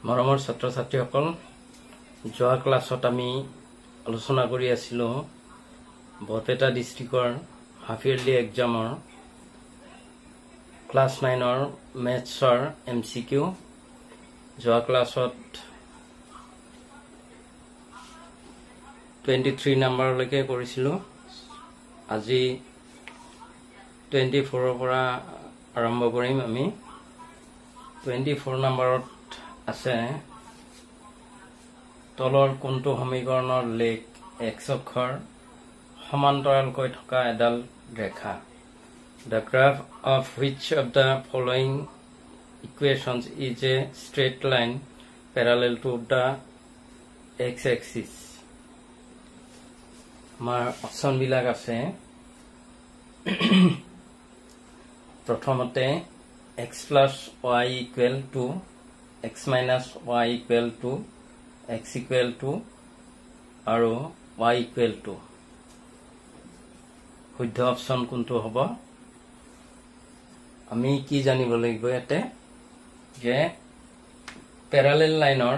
মৰমৰ ছাত্ৰ ছাত্ৰীসকল যোৱা ক্লাছত আমি আলোচনা কৰি আছিলো বৰপেটা ডিস্ট্ৰিক্টৰ হাফ ইয়াৰলি এক্সামৰ ক্লাছ 9ৰ মেথছৰ এমসিকিউ যোৱা ক্লাছত 23 নম্বৰলৈকে কৰিছিলো আজি 24ৰ পৰা আৰম্ভ কৰিম আমি 24 নম্বৰত আছে তলৰ কোনটো সমীকৰণৰ লেখ x অক্ষৰ সমান্তৰালকৈ থকা এডাল ৰেখা The graph of which of the following equations is a straight line parallel to the x-axis আমাৰ অপচন বিলাক আছে প্ৰথমতে x plus y equal to x minus y equal to x equal to আৰু y equal to শুদ্ধ option কোনটো হ'ব আমি কি জানিব লাগিব এতে যে প্যাৰালেল লাইনৰ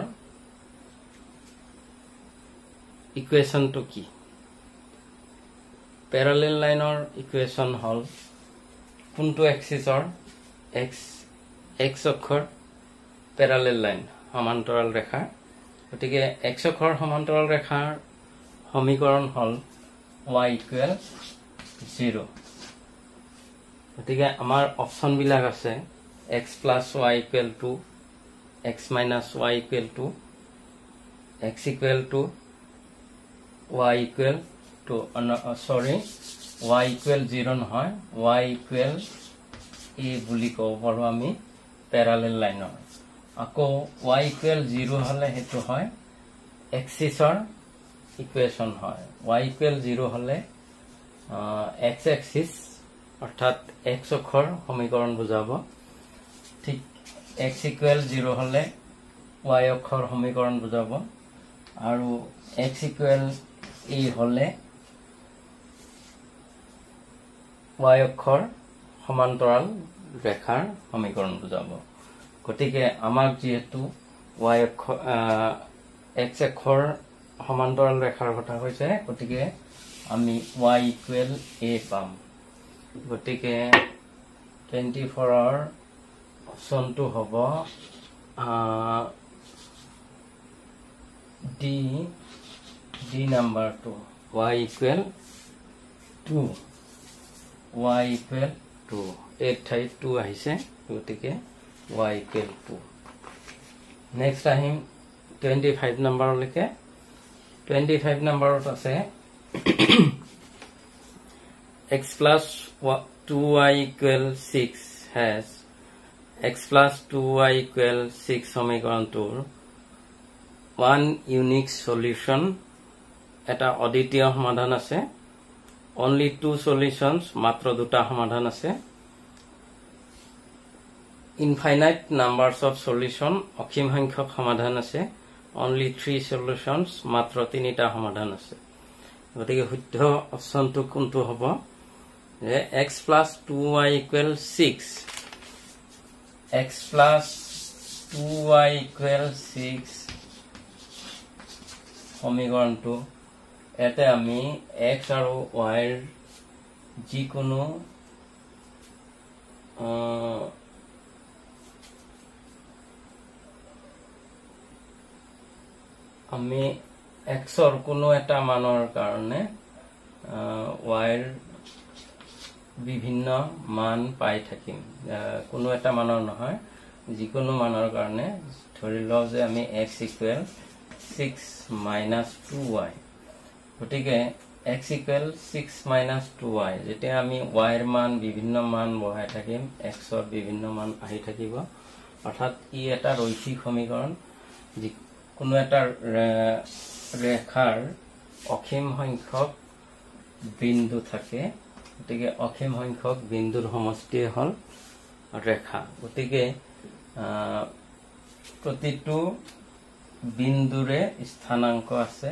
ইকুৱেচন টু কি প্যাৰালেল লাইনৰ ইকুৱেচন হল কোনটো এক্সিসৰ x অক্ষৰ প্যাৰালেল লাইন সমান্তৰাল ৰেখা গতিকে x অক্ষৰ সমান্তৰাল ৰেখাৰ সমীকৰণ হল y equal 0 গতিকে আমাৰ অপচন বিলাক আছে x plus y equal to x minus y equal to x equal to y equal to sorry y equal 0 নহয় y equal a বুলি কও পাৰো আমি প্যাৰালেল লাইনৰ আকৌ y equal 0 হলে হেতু হয় এক্সিসৰ ইকুৱেচন হয় y equal 0 হলে x axis অৰ্থাৎ x অক্ষৰ সমীকৰণ বুজাব ঠিক x equal 0 হলে y অক্ষৰ সমীকৰণ বুজাব আৰু x equal a হলে y অক্ষৰ সমান্তৰাল ৰেখাৰ সমীকৰণ বুজাব গতিকে আমাক যেহেতু y অক্ষৰ x অক্ষৰ সমান্তৰাল ৰেখাৰ কথা কৈছে গতিকে আমি y equal a পাম গতিকে 24ৰ অপচনটো হ'ব ডি নাম্বাৰটো y equal 2 y equal 2 এই ঠাইত 2 আহিছে গতিকে y equal 2 নেক্সট আহিম 25 নম্বৰলৈকে 25 নম্বৰত আছে x plus 2y equal 6 has x plus 2y equal 6 সমীকৰণটোৰ one unique solution এটা অদ্বিতীয় সমাধান আছে only two solutions মাত্ৰ দুটা সমাধান আছে infinite numbers of solution অসীম সংখ্যক সমাধান আছে only three solutions মাত্ৰ তিনিটা সমাধান আছে গতিকে শুদ্ধ অপচনটো কোনটো হ'ব যে x plus 2y equal 6 x plus 2y equal 6 সমীকৰণটো এতে আমি x আৰু y ৰ যিকোনো আমি x ৰ কোনো এটা মানৰ কাৰণে y ৰ বিভিন্ন মান পাই থাকিম কোনো এটা মানৰ নহয় যিকোনো মানৰ কাৰণে ধৰি লও যে আমি x equal 6 minus 2y গতিকে x equal 6 minus 2y যেতিয়া আমি y ৰ মান বিভিন্ন মান বহাই থাকিম x ৰ বিভিন্ন মান আহি থাকিব অৰ্থাৎ ই এটা ৰৈখিক সমীকৰণ কোনো এটা ৰেখাৰ অসীম সংখ্যক বিন্দু থাকে গতিকে অসীম সংখ্যক বিন্দুৰ সমষ্টি হল ৰেখা গতিকে প্ৰতিটো বিন্দুৰে স্থানাংক আছে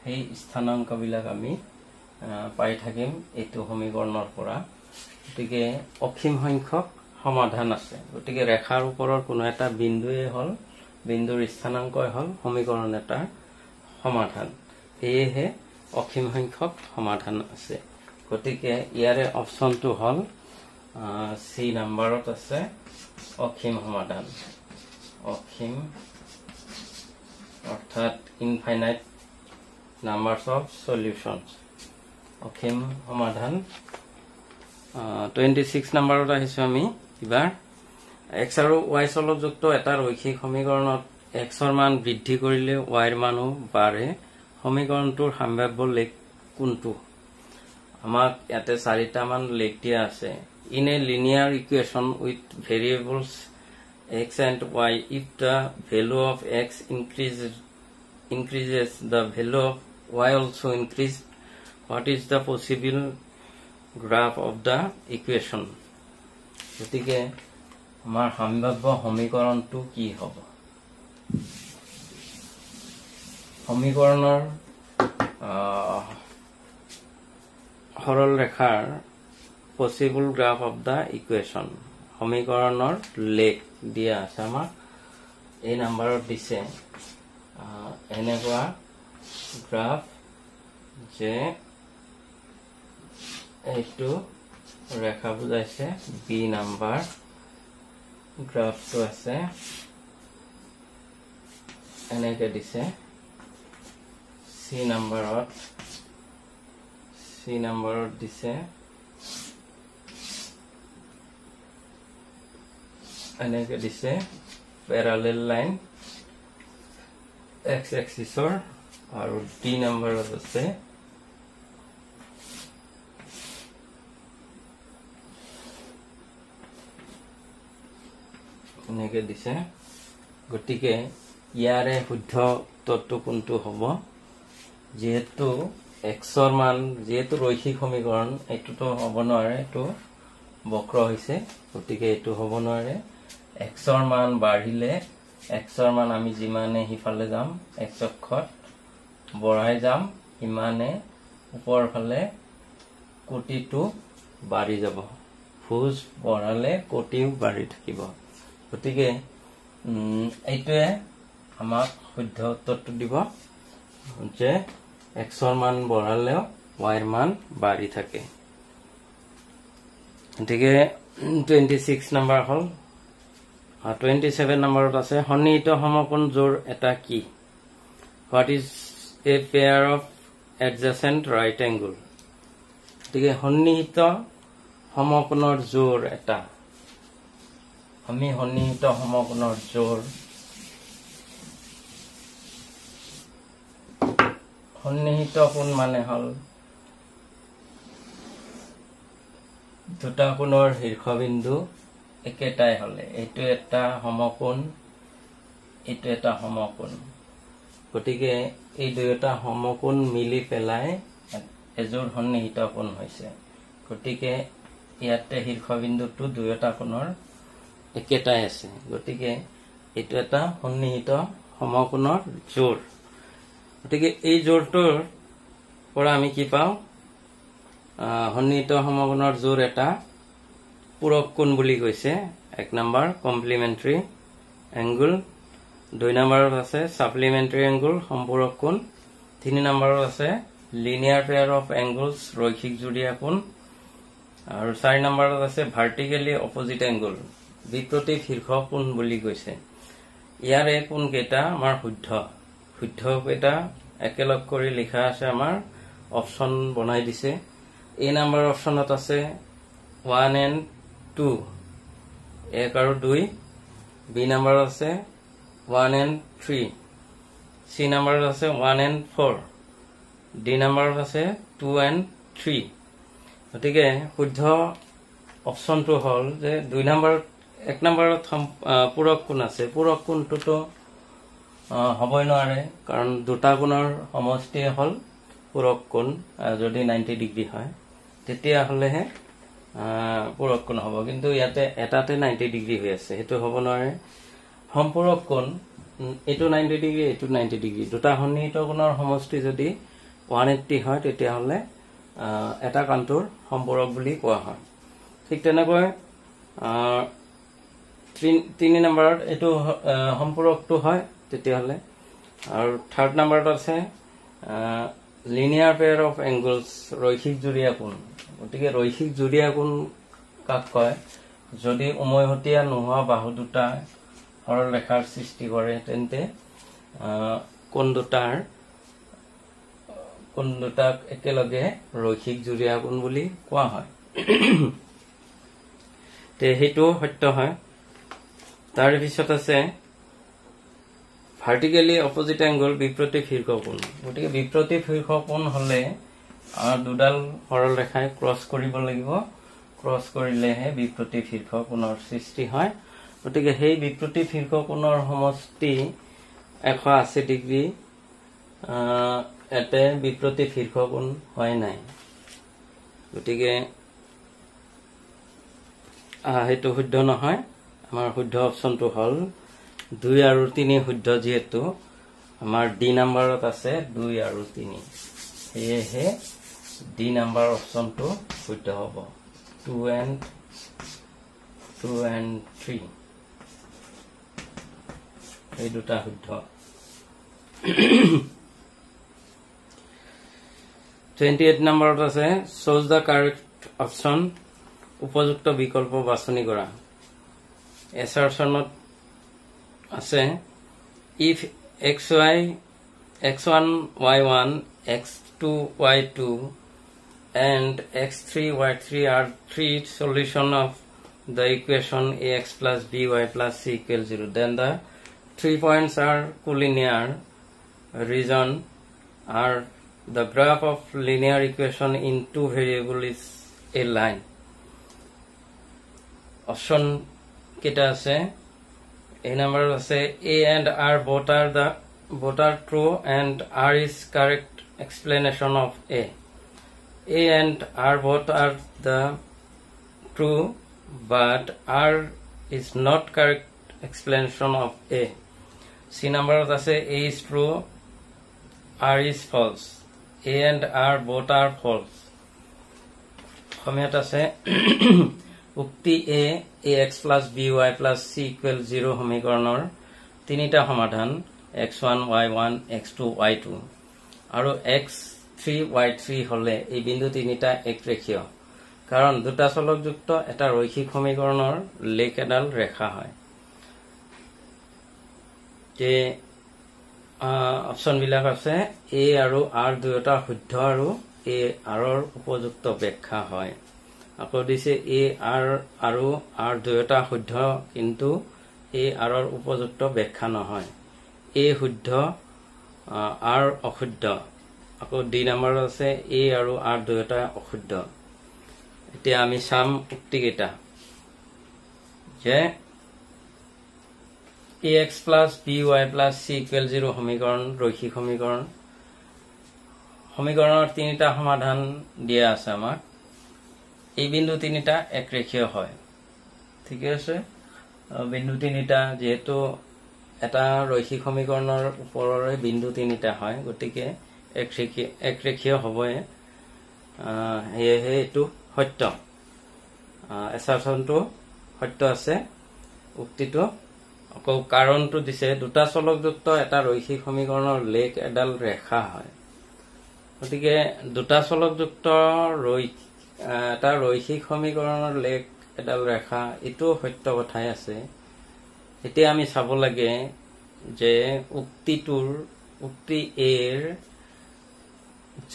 সেই স্থানাংক বিলাক আমি পাই থাকিম এইটো সমীকৰণৰ পৰা গতিকে অসীম সংখ্যক সমাধান আছে গতিকে ৰেখাৰ ওপৰৰ কোনো এটা বিন্দুৱে হল বিন্দুৰ স্থানাংকই হল সমীকৰণ এটাৰ সমাধান এহে অসীম সংখ্যক সমাধান আছে গতিকে ইয়াৰে অপচনটো হল সি নাম্বাৰত আছে অসীম সমাধান অসীম অৰ্থাৎ ইনফাইনাইট নাম্বাৰছ অফ সলিউশনস অসীম সমাধান 26 নাম্বাৰত আহিছো আমি এবাৰ x আৰু y চলকযুক্ত এটা ৰৈখিক সমীকৰণত x ৰ মান বৃদ্ধি কৰিলে y ৰ মানো বাঢ়ে সমীকৰণটোৰ সম্ভাৱ্য লেখ কোনটো আমাক ইয়াতে চাৰিটা মান লেখ দিয়া আছে in a linear equation with variables x and y if the value of x increases the value of y also increase what is the possible graph of the equation গতিকে আমাৰ সম্ভাৱ্য সমীকৰণটো কি হ'ব সমীকৰণৰ সৰল ৰেখাৰ possible graph of the equation সমীকৰণৰ লেখ দিয়া আছে আমাৰ এই নম্বৰত দিছে এনেকুৱা গ্ৰাফ যে এইটো ৰেখা বুজাইছে বি নাম্বাৰ গ্ৰাফটো আছে এনেকে দিছে সি নাম্বাৰত দিছে এনেকে দিছে প্যাৰালাল লাইন x এক্সিসৰ আৰু ডি নাম্বাৰত আছে এনেকে দিছে গতিকে ইয়াৰে শুদ্ধ উত্তৰটো কোনটো হ'ব যেহেতু x ৰ মান যেহেতু ৰৈখিক সমীকৰণ এটোটো হ'ব নোৱাৰে এটো বক্ৰ হৈছে গতিকে এটো হ'ব নোৱাৰে x ৰ মান বাঢ়িলে x ৰ মান আমি যিমানে হিফালে যাম x অক্ষত বঢ়াই যাম ইমানে ওপৰ ফালে কোটিটো বাঢ়ি যাব ফুজ বঢ়ালে কোটিও বাঢ়ি থাকিব গতিকে এইটোৱে আমাক শুদ্ধ উত্তৰটো দিব যে x ৰ মান বঢ়ালেও y ৰ মান বাঢ়ি থাকে গতিকে 26 নম্বৰ হল 27 নম্বৰত আছে সন্নিহিত সমকোণ জোৰ এটা কি what is a pair of adjacent right angle গতিকে সন্নিহিত সমকোণৰ জোৰ এটা আমি সন্নিহিত সমকোণৰ জোৰ সন্নিহিত কোণ মানে হল দুটা কোণৰ শীৰ্ষবিন্দু একেটাই হলে এটো এটা সমকোণ এটো এটা সমকোণ গতিকে এই দুয়োটা সমকোণ মিলি পেলাই এজোৰ সন্নিহিত কোণ হৈছে গতিকে ইয়াতে শীৰ্ষবিন্দুটো দুয়োটা কোণৰ একেটাই আছে গতিকে এটো এটা সন্নিহিত সমকোণৰ জোৰ গতিকে এই জোৰটোৰ পৰা আমি কি পাও সন্নিহিত সমকোণৰ জোৰ এটা পূৰক কোণ বুলি কৈছে এক নম্বৰ কমপ্লিমেন্টাৰী এংগল দুই নম্বৰত আছে সাপ্লিমেন্টাৰী এংগল সম্পূৰক কোণ তিনি নম্বৰত আছে লিনিয়াৰ পেয়াৰ অফ এংগলছ ৰৈখিক জোড়ীয়া কোণ আৰু চাৰি নম্বৰত আছে ভাৰ্টিকেলি অপোজিট এংগল বিপৰীত শীৰ্ষ কোণ বুলি কৈছে ইয়াৰে কোণ কেইটা আমাৰ শুদ্ধ কেইটা একেলগ কৰি লিখা আছে আমাৰ অপচন বনাই দিছে এ নম্বৰ অপচনত আছে 1 and 2 এক আৰু 2 বি নম্বৰ আছে 1 and 3 সি নম্বৰ আছে 1 and 4 ডি নম্বৰ আছে 2 and 3 গতিকে শুদ্ধ অপচনটো হল যে 2 নম্বৰ এক নম্বৰত পূৰক কোণ আছে পূৰক কোণটো হবই নোৱাৰে কাৰণ দুটা কোণৰ সমষ্টি হল পূৰক কোণ যদি 90 ডিগ্ৰী হয় তেতিয়া হলেহে পূৰক কোণ হ'ব কিন্তু ইয়াতে এটাতে 90 ডিগ্ৰী হৈ আছে হেতু হ'ব নোৱাৰে সম্পূৰক কোণ এটো 90 ডিগ্ৰী এটো 90 ডিগ্ৰী দুটা সন্নিহিত কোণৰ সমষ্টি যদি 180 হয় তেতিয়া হলে এটা কোণটোৰ সম্পূৰক বুলি কোৱা হয় ঠিক তেনেকৈ 3 নম্বৰত এটো সম্পূৰকটো হয় তেতিয়াহলে আৰু 3rd নম্বৰত আছে লিনিয়াৰ পেয়াৰ অফ এংগলছ ৰৈখিক জুৰীয়া কোণ গতিকে ৰৈখিক জুৰীয়া কোণ কাক কয় যদি উমৈহতীয়া নোহোৱা বাহু দুটা সৰল ৰেখাৰ সৃষ্টি কৰে তেন্তে কোণ দুটাক একেলগে ৰৈখিক জুৰীয়া কোণ বুলি কোৱা হয় তে হেতু সত্য হয় তাৰ পিছত আছে ভাৰ্টিক্যালি অপোজিট এংগল বিপৰীত শীৰ্ষ কোণ গতিকে বিপৰীত শীৰ্ষ কোণ হলে দুডাল সৰল ৰেখাই ক্ৰস কৰিব লাগিব ক্ৰস কৰিলেহে বিপৰীত শীৰ্ষ কোণৰ সৃষ্টি হয় গতিকে সেই বিপৰীত শীৰ্ষ কোণৰ সমষ্টি 180 ডিগ্ৰী এতে বিপৰীত শীৰ্ষ কোণ হয় নাই গতিকে হেতু শুদ্ধ নহয় আমাৰ শুদ্ধ অপচনটো হল 2 আৰু 3 শুদ্ধ যেহেতু আমাৰ ডি নম্বৰত আছে 2 আৰু 3 সেয়েহে ডি নম্বৰ অপচনটো শুদ্ধ হ'ব 2 and 3 এই দুটা শুদ্ধ 28 নম্বৰত আছে choose the correct option উপযুক্ত বিকল্প বাছনি কৰা assertionত আছে if x1 y1 x2 y2 and x3 y3 are three solution of the equation ax plus by plus c equals 0 then the 3 points are collinear region are the graph of linear equation in two variable is a line option কেটা আছে a number আছে a and r both are true and r is correct explanation of a and r both are the true but r is not correct explanation of a c number আছে a is true r is false a and r both are false সমিয়াত আছে উক্তি a ax plus by plus c equals 0 সমীকৰণৰ তিনিটা সমাধান x1 y1 x2 y2 আৰু x3 y3 হলে এই বিন্দু তিনিটা একৰেখীয় কাৰণ দুটা চলকযুক্ত এটা ৰৈখিক সমীকৰণৰ লেখ এডাল ৰেখা হয় যে অপচন বিলাক আছে a আৰু r দুয়োটা শুদ্ধ আৰু a r ৰ উপযুক্ত ব্যাখ্যা হয় আকৌ দিছে a r আৰু r দুয়োটা শুদ্ধ কিন্তু a r ৰ উপযুক্ত ব্যাখ্যা নহয় a শুদ্ধ r অশুদ্ধ আকৌ ডি নম্বৰ আছে a আৰু r দুয়োটা অশুদ্ধ এতিয়া আমি সাম উক্তি কেটা যে ax plus by plus c equals 0 সমীকৰণ ৰৈখিক সমীকৰণৰ তিনিটা সমাধান দিয়া আছে আমাক এই বিন্দু তিনিটা একৰেখীয় হয় ঠিক আছে বিন্দু তিনিটা যেহেতু এটা ৰৈখিক সমীকৰণৰ ওপৰৰে বিন্দু তিনিটা হয় গতিকে একৰেখীয় হ'বয়ে হেহে এটো সত্য assertionটো সত্য আছে উক্তিটো আকৌ কাৰণটো দিছে দুটা চলকযুক্ত এটা ৰৈখিক সমীকৰণৰ লেখ এডাল ৰেখা হয় গতিকে দুটা চলকযুক্ত এটা ৰৈখিক সমীকৰণৰ লেখ এডাল ৰেখা এটো সত্য কথাই আছে এতিয়া আমি চাব লাগে যে উক্তি এৰ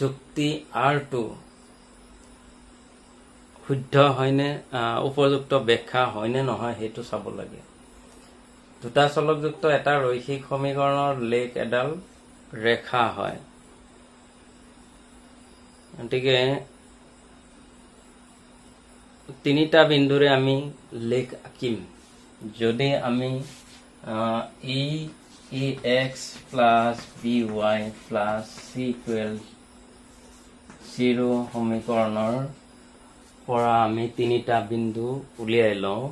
যুক্তি r2 শুদ্ধ হয়নে উপযুক্ত ব্যাখ্যা হয়নে নহয় হেতু চাব লাগে দুটা চলকযুক্ত এটা ৰৈখিক সমীকৰণৰ লেখ এডাল ৰেখা হয় গতিকে তিনিটা বিন্দুৰে আমি লেখ আঁকিম যদি আমি ax plus by plus c equals 0 সমীকৰণৰ পৰা আমি তিনিটা বিন্দু উলিয়াই লওঁ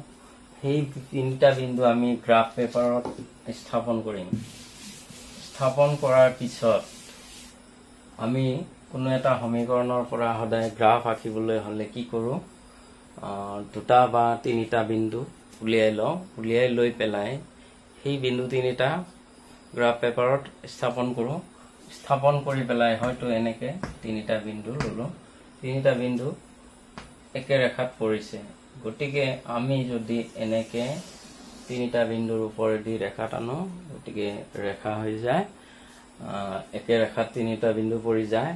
সেই তিনিটা বিন্দু আমি গ্ৰাফ পেপাৰত স্থাপন কৰিম স্থাপন কৰাৰ পিছত আমি কোনো এটা সমীকৰণৰ পৰা সদায় গ্ৰাফ আঁকিবলৈ হলে কি কৰো দুটা বা তিনিটা বিন্দু উলিয়াই লওঁ উলিয়াই লৈ পেলাই সেই বিন্দু তিনিটা গ্ৰাফ পেপাৰত স্থাপন কৰোঁ স্থাপন কৰি পেলাই হয়তো এনেকে তিনিটা বিন্দু ললো তিনিটা বিন্দু একে ৰেখাত পৰিছে গতিকে আমি যদি এনেকে তিনিটা বিন্দুৰ ওপৰেদি ৰেখা টানো গতিকে ৰেখা হৈ যায় একে ৰেখাত তিনিটা বিন্দু পৰি যায়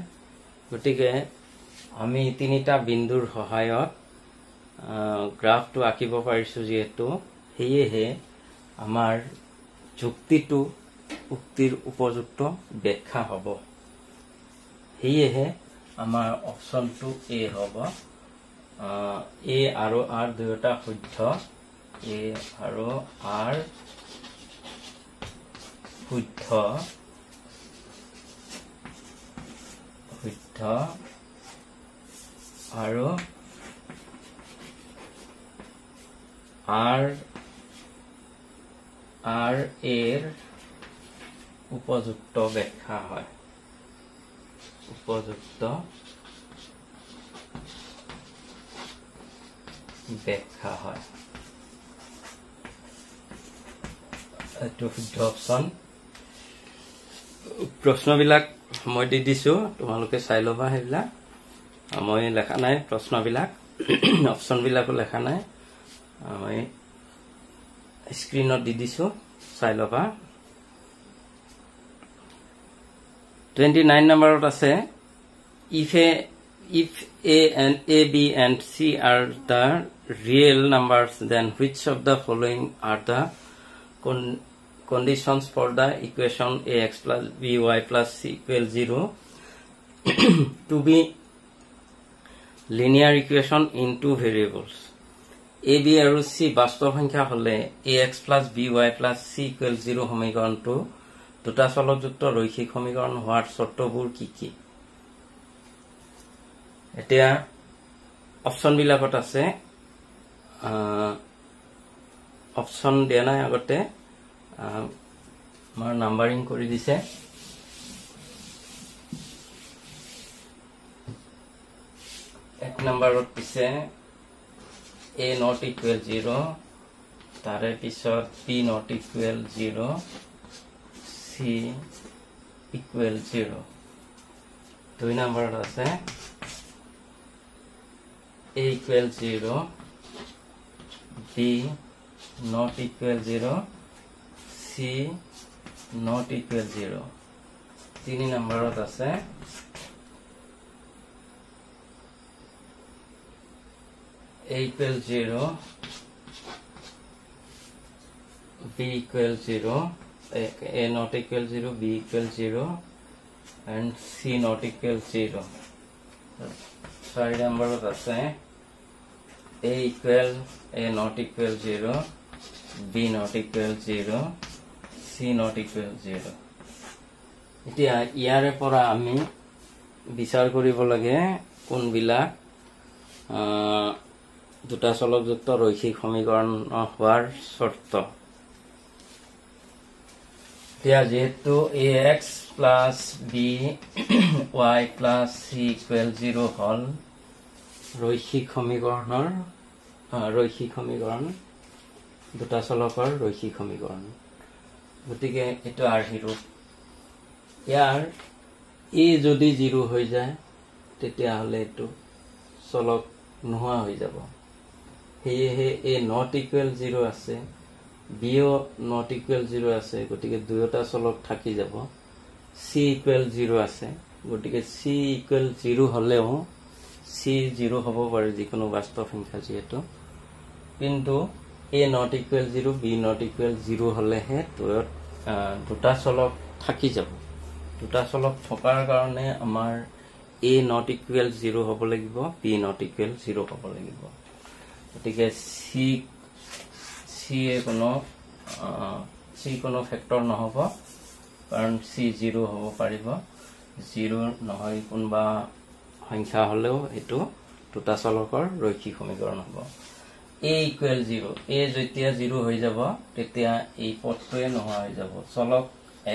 গতিকে আমি তিনিটা বিন্দুৰ সহায়ত গ্ৰাফটো আঁকিব পাৰিছো যেহেতু হেয়েহে আমাৰ যুক্তিটো উক্তিৰ উপযুক্ত ব্যাখ্যা হ'ব হেয়েহে আমাৰ অপচনটো এ হ'ব এ আৰু আৰ দুয়োটা শুদ্ধ এ আৰু আৰ শুদ্ধ শুদ্ধ আৰু আৰ এৰ উপযুক্ত ব্যাখ্যা হয় উপযুক্ত ব্যাখ্যা হয় এইটো শুদ্ধ অপচন প্ৰশ্নবিলাক মই দি দিছো তোমালোকে চাই লবা সেইবিলাক মই লেখা নাই প্ৰশ্নবিলাক অপচনবিলাকো লেখা নাই মই স্ক্ৰীনত দি দিছো চাই লবা 29 নম্বৰত আছে if a and a b and c are the real numbers then which of the following are the conditions for the equation ax plus by plus c equals 0 to be linear equation in two variables a b আৰু c বাস্তৱ সংখ্যা হলে ax plus by plus c equals 0 সমীকৰণটো দুটা চলকযুক্ত ৰৈখিক সমীকৰণ হোৱাৰ চৰ্তবোৰ কি কি এতিয়া অপচন বিলাকত আছে অপচন দিয়া নাই আগতে আমাৰ নাম্বাৰিং কৰি দিছে এক নম্বৰত পিছে a not equal 0 তাৰে পিছত b not equal 0 c equal 0 দুই নম্বৰত আছে a equal 0 b not equal 0 c not equal 0 তিনি নম্বৰত আছে a equal 0 b equal 0 a not equal 0 b equal 0 and c not equal 0 4 নম্বৰত আছে a equal a not equal 0 b not equal 0 c not equal 0 এতিয়া ইয়াৰে পৰা আমি বিচাৰ কৰিব লাগে কোনবিলাক দুটা চলকযুক্ত ৰৈখিক সমীকৰণ হোৱাৰ শৰ্ত এতিয়া যেহেতু ax plus by plus c equal 0 হল ৰৈখিক সমীকৰণ দুটা চলকৰ ৰৈখিক সমীকৰণ গতিকে এটো আৰ্হি ৰূপ ইয়াৰ a যদি 0 হৈ যায় তেতিয়া হলে এটো চলক নোহোৱা হৈ যাব হেয়ে a not equal 0 আছে b ও not equal 0 আছে গতিকে দুয়োটা চলক থাকি যাব c equal 0 আছে গতিকে c equal 0 হলেও c 0 হ'ব পাৰে যিকোনো বাস্তৱ সংখ্যা যেহেতু কিন্তু a not equal 0 b not equal 0 হলেহে দুটা চলক থাকি যাব দুটা চলক থকাৰ কাৰণে আমাৰ a not equal 0 হ'ব লাগিব b not equal 0 হ'ব লাগিব গতিকে c কোনো ফেক্টৰ নহব কাৰণ c 0 হ'ব পাৰিব 0 নহয় কোনবা সংখ্যা হলেও এটো দুটা চলকৰ ৰৈখিক সমীকৰণ হ'ব a equal 0 a যেতিয়া 0 হৈ যাব তেতিয়া এই পদটোৱে নোহোৱা হৈ যাব চলক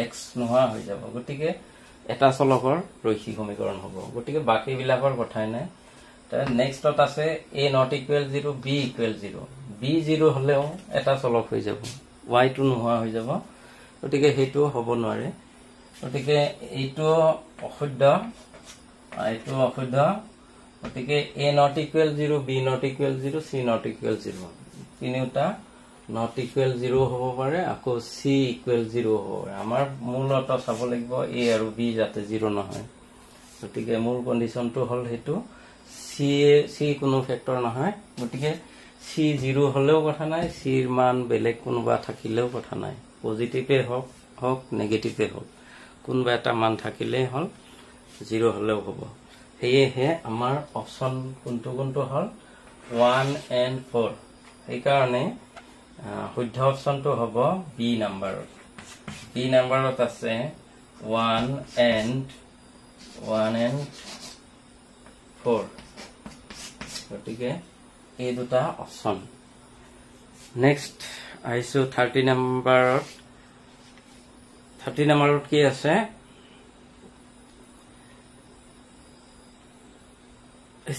x নোহোৱা হৈ যাব গতিকে এটা চলকৰ ৰৈখিক সমীকৰণ হ'ব গতিকে বাকি বিলাকৰ কথাই নাই তাৰ নেক্সটত আছে a not equal 0 b equal 0 b b0 হলেও এটা চলক হৈ যাব y2 নোহোৱা হৈ যাব গতিকে হেতু হ'ব নোৱাৰে গতিকে এইটো অশুদ্ধ গতিকে a not equal 0 b not equal 0 c not equal 0 তিনিটা not equal 0 হ'ব পাৰে আকৌ c equal 0 হ'ব পাৰে আমাৰ মূলত চাব লাগিব a আৰু b যাতে 0 নহয় গতিকে মূল কন্ডিশনটো হল হেতু c কোনো ফেক্টৰ নহয় গতিকে c 0 হলেও কথা নাই c ৰ মান বেলেগ কোনোবা থাকিলেও কথা নাই পজিটিভে হওক নেগেটিভে হওক কোনোবা এটা মান থাকিলে হল 0 হলেও হ'ব হেয়ে আমাৰ অপচন কোনটো হল 1 and 4 এই কাৰণে শুদ্ধ অপচনটো হ'ব বি নাম্বাৰত আছে 1 and 4 গতিকে এই দুটা অপচন নেক্সট আইছো 30 নম্বৰত কি আছে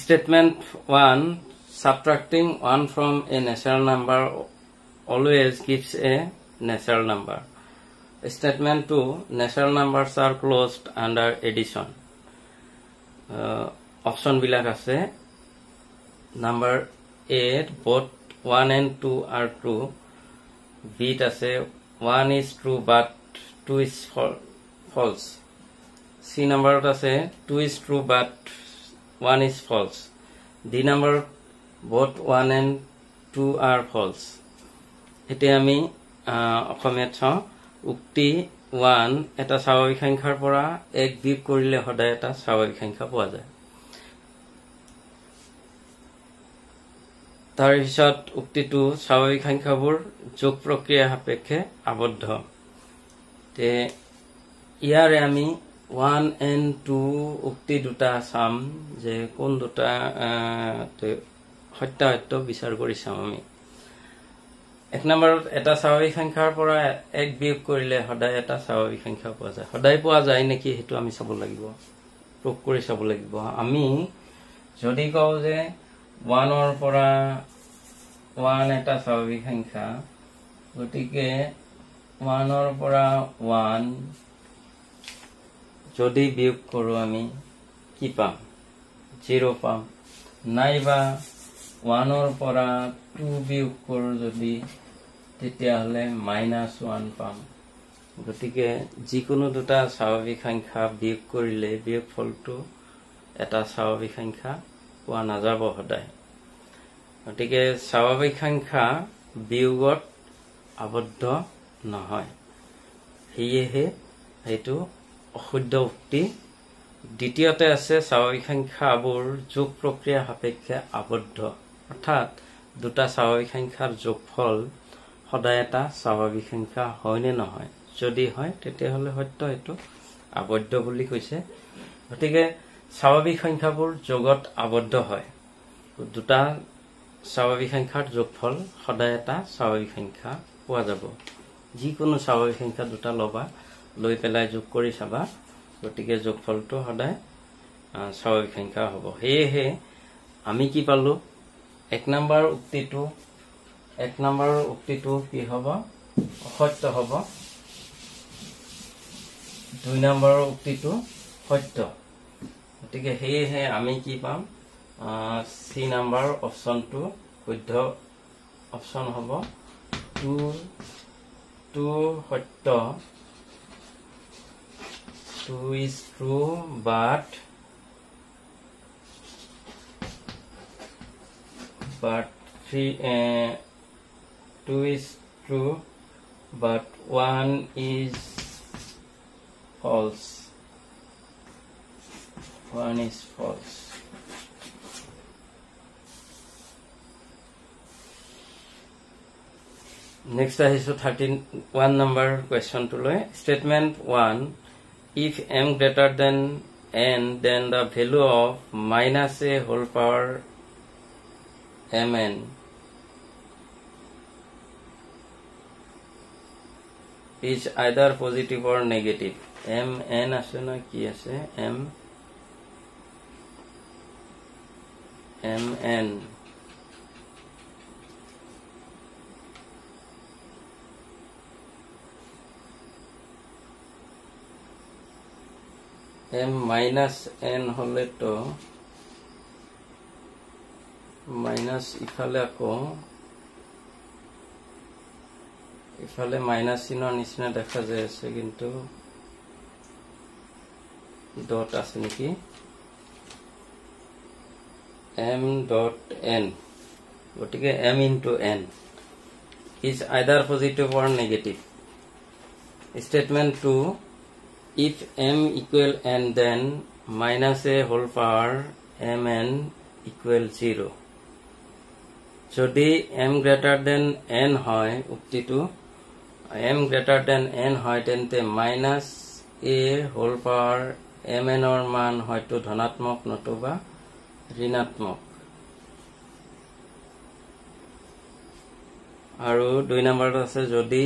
statement 1 subtracting 1 from a natural number always gives a natural number statement 2 natural numbers are closed under addition option bilak ase number 8 both 1 and 2 are true b ase 1 is true but 2 is false c number ase 2 is true but 1 is false d number both 1 and 2 are false এতে আমি অসমীয়াত চাও উক্তি 1 এটা স্বাভাৱিক সংখ্যাৰ পৰা এক বিয়োগ কৰিলে সদায় এটা স্বাভাৱিক সংখ্যা পোৱা যায় তাৰ পিছত উক্তিটো স্বাভাৱিক সংখ্যাবোৰ যোগ প্ৰক্ৰিয়া সাপেক্ষে আবদ্ধ তে ইয়াৰে আমি 1 and 2 উক্তি দুটা চাম যে কোন দুটা সত্য বিচাৰ কৰি চাম আমি এক নম্বৰত এটা স্বাভাৱিক সংখ্যাৰ পৰা এক বিয়োগ কৰিলে সদায় এটা স্বাভাৱিক সংখ্যা পোৱা যায় সদায় পোৱা যায় নেকি হেতু আমি চাব লাগিব প্ৰয়োগ কৰি চাব লাগিব আমি যদি কওঁ যে 1 ৰ পৰা 1 এটা স্বাভাৱিক সংখ্যা গতিকে 1 ৰ পৰা 1 যদি বিয়োগ কৰো আমি কি পাম 0 পাম নাইবা 1 ৰ পৰা 2 বিয়োগ কৰো যদি তেতিয়া হলে -1 পাম গতিকে যিকোনো দুটা স্বাভাৱিক সংখ্যা বিয়োগ কৰিলে বিয়োগফলটো এটা স্বাভাৱিক সংখ্যা পোৱা নাযাব সদায় গতিকে স্বাভাৱিক সংখ্যা বিয়োগত আবদ্ধ নহয় হেয়ে হেতু অশুদ্ধ উক্তি দ্বিতীয়তে আছে স্বাভাৱিক সংখ্যাবোৰ যোগ প্ৰক্ৰিয়া সাপেক্ষে আবদ্ধ অৰ্থাৎ দুটা স্বাভাৱিক সংখ্যাৰ যোগফল সদায় এটা স্বাভাৱিক সংখ্যা হয় নে নহয় যদি হয় তেতিয়া হলে সত্য হেতু আবদ্ধ বুলি কৈছে গতিকে স্বাভাৱিক সংখ্যাবোৰ যোগত আবদ্ধ হয় দুটা স্বাভাৱিক সংখ্যাৰ যোগফল সদায় এটা স্বাভাৱিক সংখ্যা পোৱা যাব যিকোনো স্বাভাৱিক সংখ্যা দুটা লবা লৈ পেলাই যোগ কৰি চাবা গতিকে যোগফলটো সদায় স্বাভাৱিক সংখ্যা হ'ব হেয়ে আমি কি পালো এক নম্বৰ উক্তিটো কি হ'ব অসত্য হ'ব দুই নম্বৰৰ উক্তিটো সত্য গতিকে হেয়ে আমি কি পাম সি নম্বৰ অপচনটো শুদ্ধ অপচন হ'ব 2 সত্য 2 is true but 2 is true but 1 is false 1 is false next is 31 number question to loy statement 1 if m greater than n then the value of minus a whole power mn is either positive or negative mn আছে না কি আছে mn m minus n হলে তো minus ইফালে আকৌ ইফালে minus চিহ্নৰ নিচিনা দেখা যায় আছে কিন্তু ডট আছে নেকি m dot n গতিকে m into n is either positive or negative. Statement 2, if m equal n then minus a whole power mn equal 0. যদি m greater than n হয় উক্তিটো m greater than n হয় তেন্তে minus a whole power mn or মান হয়তো ধনাত্মক নতুবা ঋণাত্মক আৰু 2 নম্বৰত আছে যদি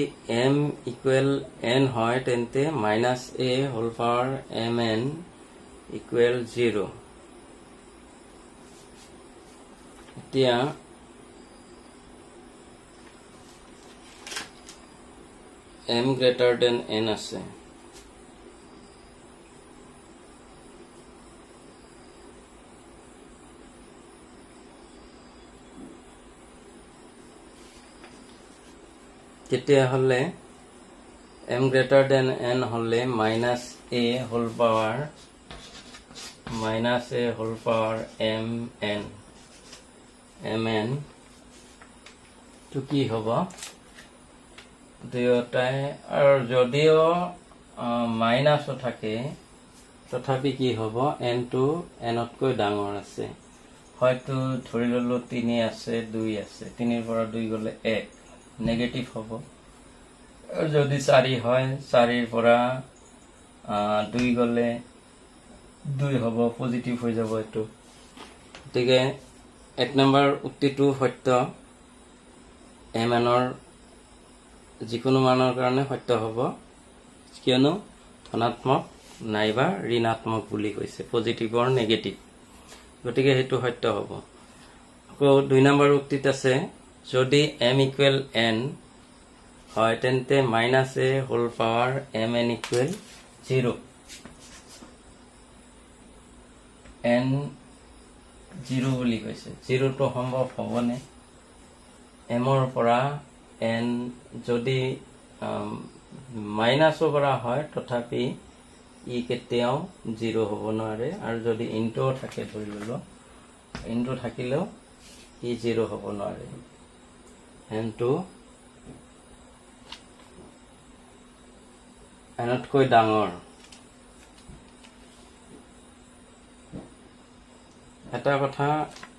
m equal n হয় তেন্তে minus a whole power mn equal 0 এতিয়া m greater than n আছে কেতিয়া হলে m greater than n হলে minus a whole power mn তো কি হবে দুয়োটাই আৰু যদিও মাইনাস থাকে তথাপি কি হ'ব n টো n তকৈ ডাঙৰ আছে হয়তো ধৰি ললো 3 আছে 2 আছে 3 ৰ পৰা 2 গলে 1 নেগেটিভ হ'ব যদি 4 হয় 4 ৰ পৰা 2 গলে 2 হ'ব পজিটিভ হৈ যাব এটো গতিকে 1 নম্বৰ উক্তিটো সত্য mn ৰ যিকোনো মানৰ কাৰণে সত্য হ'ব কিয়নো ধনাত্মক নাইবা ঋণাত্মক বুলি কৈছে পজিটিভ অৰ নেগেটিভ গতিকে হেতু সত্য হ'ব আকৌ 2 নম্বৰ উক্তিত আছে যদি m equal n হয় তেন্তে minus a whole power mn equal 0 n 0 বুলি কৈছে 0 তো সম্ভৱ হ'বনে m ৰ পৰা n যদি মাইনাস কৰা হয় তথাপি ই কেতিয়াও 0 হ'ব নোৱাৰে আৰু যদি ইনটো থাকে ধৰি ললো ইনটো থাকিলেও ই 0 হ'ব নোৱাৰে n টো nতকৈ ডাঙৰ এটা কথা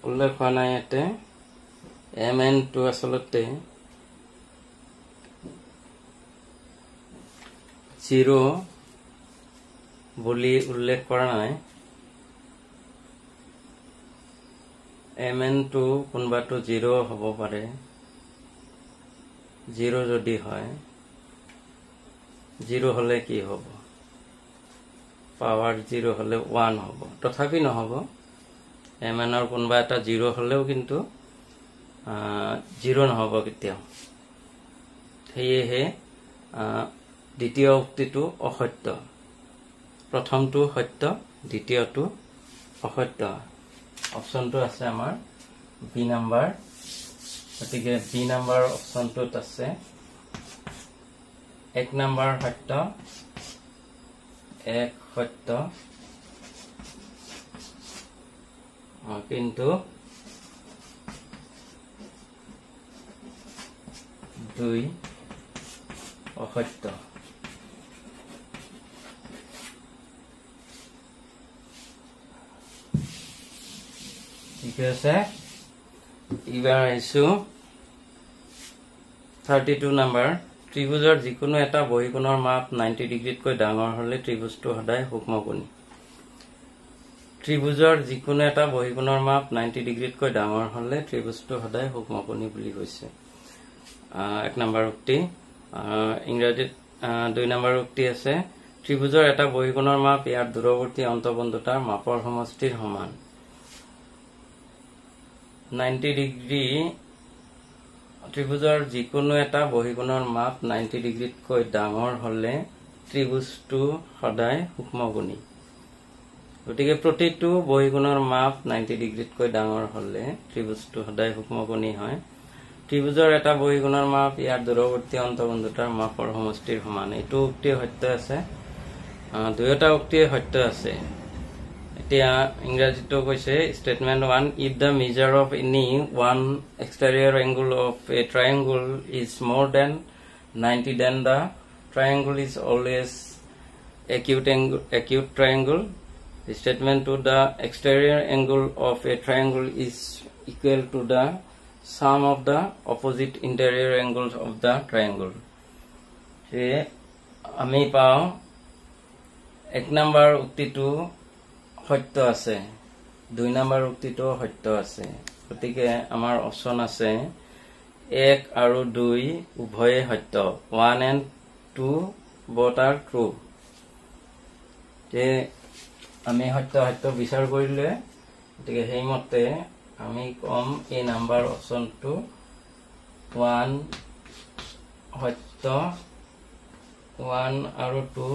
উল্লেখ হোৱা নাই ইয়াতে mn টো আসলতে 0 বুলি উল্লেখ কৰা নাই mn টো কোনবাটো 0 হ'ব পাৰে 0 যদি হয় 0 হলে কি হ'ব পাৱাৰ 0 হলে 1 হ'ব তথাপি নহব mn ৰ কোনবা এটা 0 হলেও কিন্তু 0 নহব কেতিয়াও সেয়েহে দ্বিতীয় উক্তিটো অসত্য প্ৰথমটো সত্য দ্বিতীয়টো অসত্য অপচনটো আছে আমাৰ বি নাম্বাৰ গতিকে বি নাম্বাৰ অপচনটোত আছে 1 নাম্বাৰ সত্য 1 সত্য কিন্তু 2 অসত্য ঠিক আছে এবাৰ আহিছো 32 নাম্বাৰ ত্ৰিভুজৰ যিকোনো এটা বহিকোণৰ মাপ 90 ডিগ্ৰীতকৈ ডাঙৰ হলে ত্ৰিভুজটো সদায় সূক্ষ্মকোণী ত্ৰিভুজৰ যিকোনো এটা বহিকোণৰ মাপ 90 ডিগ্ৰীতকৈ ডাঙৰ হলে ত্ৰিভুজটো সদায় সূক্ষ্মকোণী বুলি কৈছে 1 নম্বৰ উক্তি ইংৰাজীত 2 নম্বৰ উক্তি আছে ত্ৰিভুজৰ এটা বহিকোণৰ মাপ ইয়াৰ দূৰৱৰ্তী অন্তবন্ধুতাৰ মাপৰ সমষ্টিৰ সমান 90 ডিগ্ৰী ত্ৰিভুজৰ যিকোনো এটা বহিকোণৰ মাপ 90 ডিগ্ৰীতকৈ ডাঙৰ হলে ত্ৰিভুজটো সদায় সূক্ষ্মকোণী গতিকে প্ৰতিটো বহিকোণৰ মাপ 90 ডিগ্ৰীতকৈ ডাঙৰ হলে ত্ৰিভুজটো সদায় সূক্ষ্মকোণী হয় ত্ৰিভুজৰ এটা বহিকোণৰ মাপ ইয়াৰ দূৰৱৰ্তী অন্তবন্ধুতাৰ মাপৰ সমষ্টিৰ সমান এইটো উক্তি সত্য আছে দুয়োটা উক্তি সত্য আছে এতিয়া ইংৰাজীটো কৈছে statement 1 if the measure of any one exterior angle of a triangle is more than 90 then the triangle is always acute triangle statement 2 the exterior angle of a triangle is equal to the sum of the opposite interior angles of the triangle যে আমি পাও এক number উক্তিটো সত্য আছে দুই number উক্তিটো সত্য আছে গতিকে আমাৰ অপচন আছে 1 আৰু 2 উভয়ে সত্য 1 and 2 both are true যে আমি সত্য সত্য বিচাৰ কৰিলে গতিকে সেইমতে আমি কম এই নাম্বাৰ অপচনটো 1 সত্য 1 আৰু 2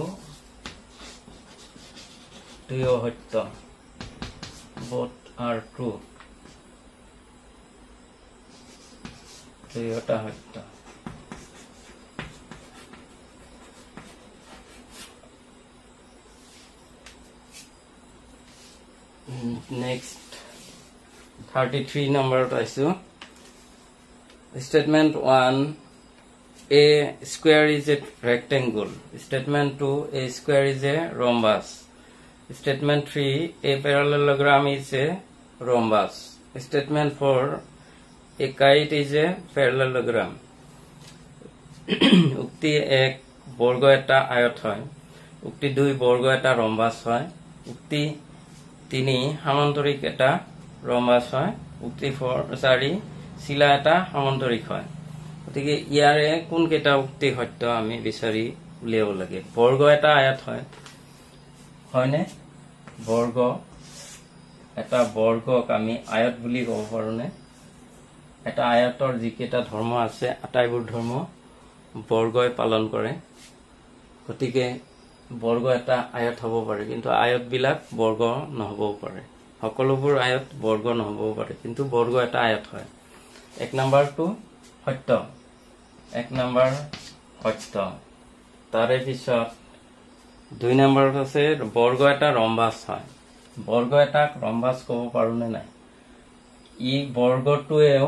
দুয়ো সত্য both are true দুয়োটা সত্য next 33 number পাইছো statement 1 a square is a rectangle statement 2 a square is a rhombus statement 3 a parallelogram is a rhombus statement 4 a kite is a parallelogram উক্তি 1 বর্গ এটা আয়ত হয় উক্তি 2 বর্গ এটা রম্বাস হয় উক্তি 3 সমান্তরিক এটা রম্বাস হয় উক্তি 4 শিলা এটা সমান্তরিক হয় গতিকে ইয়াৰে কোন কেটা উক্তি সত্য আমি বিচাৰি উলিয়াব লাগে বৰ্গ এটা আয়ত হয় হয়নে বৰ্গ এটা বৰ্গক আমি আয়ত বুলি ক'ব পাৰোনে এটা আয়তৰ যিকেটা ধৰ্ম আছে আটাইবোৰ ধৰ্ম বৰ্গই পালন কৰে গতিকে বৰ্গ এটা আয়ত হ'ব পাৰে কিন্তু আয়ত বিলাক বৰ্গ নহবও পাৰে সকলোবোৰ আয়ত বৰ্গ নহবও পাৰে কিন্তু বৰ্গ এটা আয়ত হয় এক নম্বৰটো সত্য এক নম্বৰ সত্য তাৰে পিছত দুই নম্বৰত আছে বৰ্গ এটা ৰম্বাস হয় বৰ্গ এটা ৰম্বাস ক'ব পাৰোনে নাই ই বৰ্গটোৱেও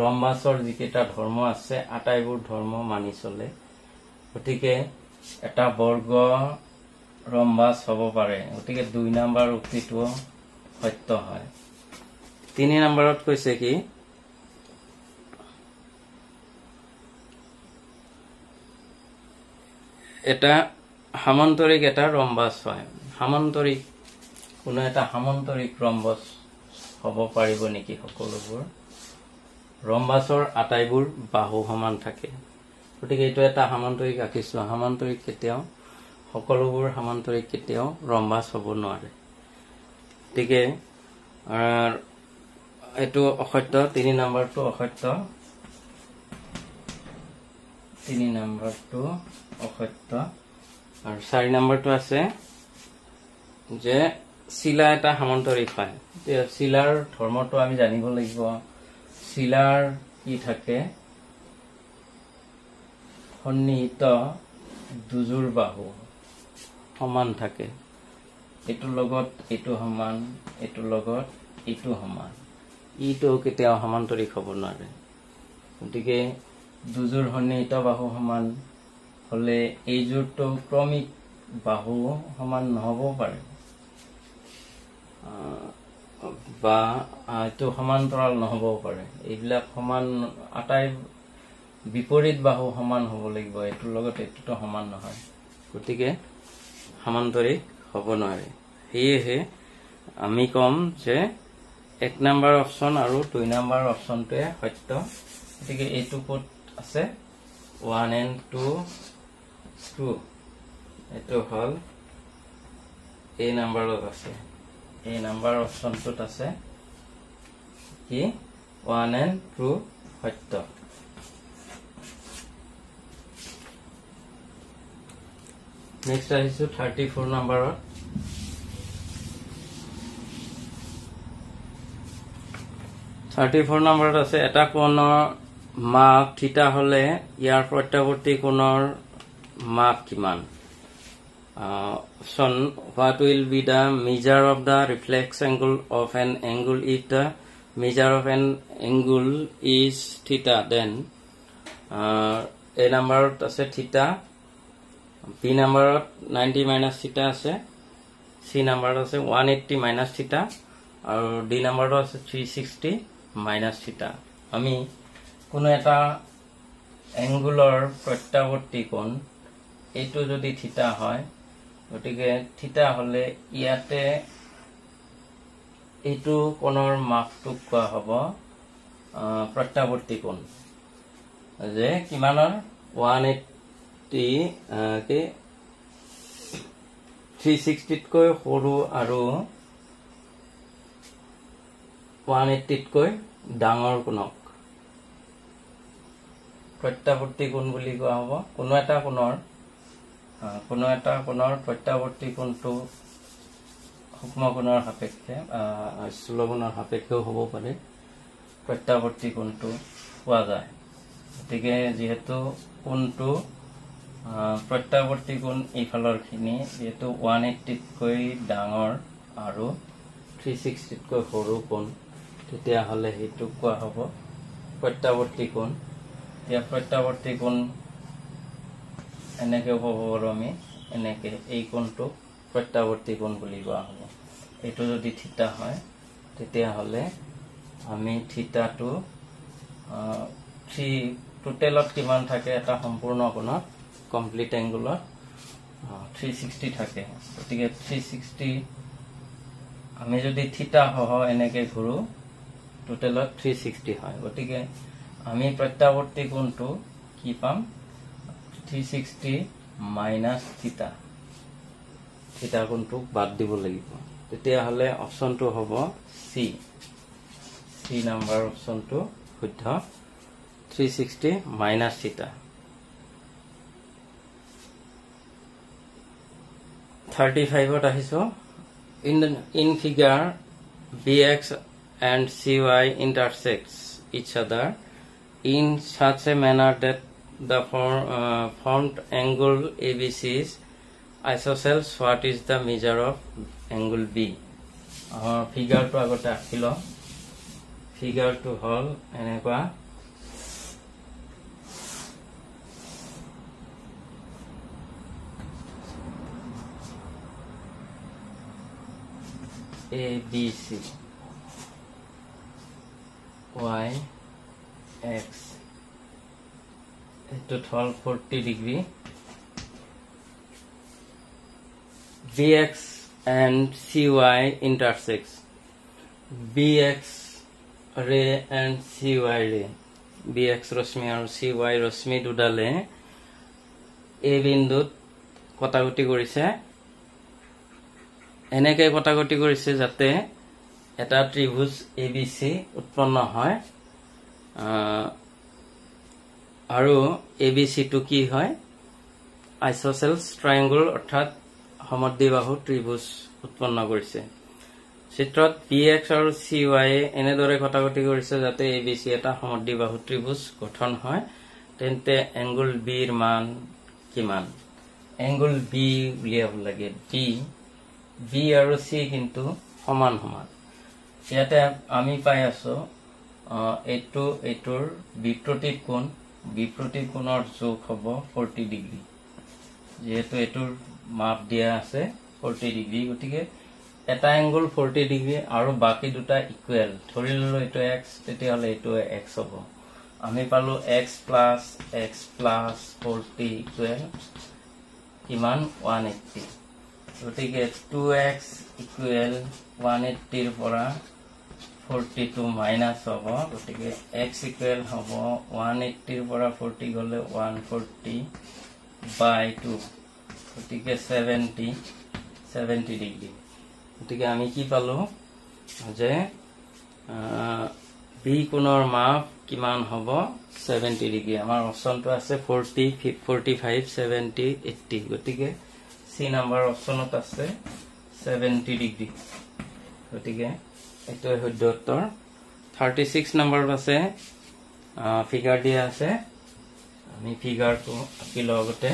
ৰম্বাসৰ যিকেটা ধৰ্ম আছে আটাইবোৰ ধৰ্ম মানি চলে গতিকে এটা বৰ্গ ৰম্বাস হ'ব পাৰে গতিকে দুই নম্বৰ উক্তিটো সত্য হয় তিনি নম্বৰত কৈছে কি এটা সামান্তৰিক এটা ৰম্বাস হয় সামান্তৰিক কোনো এটা সামান্তৰিক ৰম্বাস হ'ব পাৰিব নেকি সকলোবোৰ ৰম্বাসৰ আটাইবোৰ বাহু সমান থাকে গতিকে এইটো এটা সামান্তৰিক আঁকিছো সামান্তৰিক কেতিয়াও সকলোবোৰ সামান্তৰিক কেতিয়াও ৰম্বাস হ'ব নোৱাৰে গতিকে এইটো অসত্য তিনি নম্বৰটো অসত্য তিনি নম্বৰটো অসত্য আৰু চাৰি নম্বৰটো আছে যে শিলা এটা সামান্তৰিক হয় শিলাৰ ধৰ্মটো আমি জানিব লাগিব শিলাৰ কি থাকে সন্নিহিত দুজোৰ বাহু সমান থাকে এটো লগত এটো সমান এটো লগত এটো সমান ইটো কেতিয়াও সামান্তরিক হ'ব নোৱাৰে গতিকে দুজোৰ সন্নিহিত বাহু সমান হলে এইজোৰটো ক্ৰমিক বাহু সমান নহবও পাৰে বা এটো সমান্তৰাল নহবও পাৰে এইবিলাক সমান আটাই বিপৰীত বাহু সমান হ'ব লাগিব এটোৰ লগত এটোটো সমান নহয় গতিকে সামান্তৰিক হ'ব নোৱাৰে সেয়েহে আমি কম যে এক নম্বৰ অপচন আৰু দুই নম্বৰ অপচনটোৱে সত্য গতিকে এইটো ক'ত আছে 1 and 2 true এটো হল এই নম্বৰত আছে এই নম্বৰ অপচনটোত আছে কি 1 and 2 সত্য নেক্সট আহিছো 34 নম্বৰত 34 নম্বৰত আছে এটা কোণৰ মাপ থিটা হলে ইয়াৰ প্ৰত্যাৱৰ্তী কোণৰ মাপ কিমান option what will be the measure of the reflex angle of an angle if the measure of an angle is theta then a নম্বৰত আছে থিটা b নম্বৰত 90 minus theta আছে c নম্বৰত আছে 180 minus theta আৰু d নম্বৰত আছে 360 minus theta আমি কোনো এটা এঙ্গুলৰ প্ৰত্যাৱৰ্তী কোণ এইটো যদি থিটা হয় গতিকে থিটা হলে ইয়াতে এইটো কোণৰ মাপটো কোৱা হ'ব প্ৰত্যাৱৰ্তী কোণ যে কিমানৰ 180 কে 360 কৈ সৰু আৰু 180 কৈ ডাঙৰ কোণক প্ৰত্যাৱৰ্তী কোণ বুলি কোৱা হ'ব কোনো এটা কোণৰ প্ৰত্যাৱৰ্তী কোণটো সূক্ষ্ম কোণৰ সাপেক্ষে স্থূল কোণৰ সাপেক্ষেও হ'ব পাৰে প্ৰত্যাৱৰ্তী কোণটো পোৱা যায় গতিকে যেহেতু কোণটো প্ৰত্যাৱৰ্তী কোণ এইফালৰ খিনি যেহেতু 180 কৈ ডাঙৰ আৰু 360 কৈ সৰু কোণ তেতিয়া হলে হেতু কোৱা হ'ব প্ৰত্যাৱৰ্তী কোণ या प्रत्यावर्ती कोण এনেকে হ'ব আমি এনেকে এই কোণটো প্ৰত্যাৱৰ্তী কোণ বুলি কোৱা হ'ব এটো যদি থিটা হয় তেতিয়া হলে আমি থিটাটো 3 টোটালত কিমান থাকে এটা সম্পূৰ্ণ কোণত কমপ্লিট এংগুলত 360 থাকে গতিকে 360 আমি যদি থিটা হহ এনেকে ঘুৰু টোটালত 360 হয় গতিকে আমি প্ৰত্যাৱৰ্তী কোণটো কি পাম 360 মাইনাস থিটা থিটা কোণটো বাদ দিব লাগিব তেতিয়া হলে অপচনটো হ'ব সি নম্বৰ অপচনটো শুদ্ধ 360 মাইনাস থিটা 35 ত আহিছো in figure bx and cy intersects each other in such a manner that the formed angle ABC is isosceles. What is the measure of angle B? Figure to agote akhilo figure to hol enekwa ABC y x to 40 degree bx and cy intersects bx ray and cy ray bx rosmi and cy rosmi dudale a bindut কটাকটি কৰিছে এনেকৈ কটাকটি কৰিছে যাতে এটা ত্ৰিভুজ ABC উৎপন্ন হয় আৰু ABC টো কি হয় আইসোসেলস ট্ৰায়াঙ্গল অৰ্থাৎ সমদ্বিবাহু ত্ৰিভুজ উৎপন্ন কৰিছে চিত্ৰত px আৰু cy এনেদৰে কটাকটি কৰিছে যাতে ABC এটা সমদ্বিবাহু ত্ৰিভুজ গঠন হয় তেন্তে এংগল B ৰ মান কিমান এংগল B উলিয়াব লাগে B আৰু C কিন্তু সমান সমান ইয়াতে আমি পাই আছো এটোৰ বিপৰীত কোণৰ যোগ হ'ব 40 ডিগ্ৰী যেহেতু এটোৰ মাপ দিয়া আছে 40 ডিগ্ৰী গতিকে এটা এংগল 40 ডিগ্ৰী আৰু বাকি দুটা ইকুৱেল ধৰি ললো এটো x তেতিয়া হলে এটো x হ'ব আমি পালো x plus 40 ইকুৱেল কিমান 180 গতিকে 2x ইকুৱেল 180 ৰ পৰা 42 মাইনাস হ'ব গতিকে x ইকুৱেল হ'ব 180 ৰ পৰা 40 গলে 140/2 গতিকে 70 ডিগ্ৰী গতিকে আমি কি পালো যে b কোণৰ মাপ কিমান হ'ব 70 ডিগ্ৰী আমাৰ অপচনটো আছে 40 45 70 80 গতিকে C নম্বৰ অপচনত আছে 70 ডিগ্ৰী গতিকে এটো শুদ্ধ উত্তৰ 36 নম্বৰত আছে ফিগাৰ দিয়া আছে আমি ফিগাৰটো আঁকি লগতে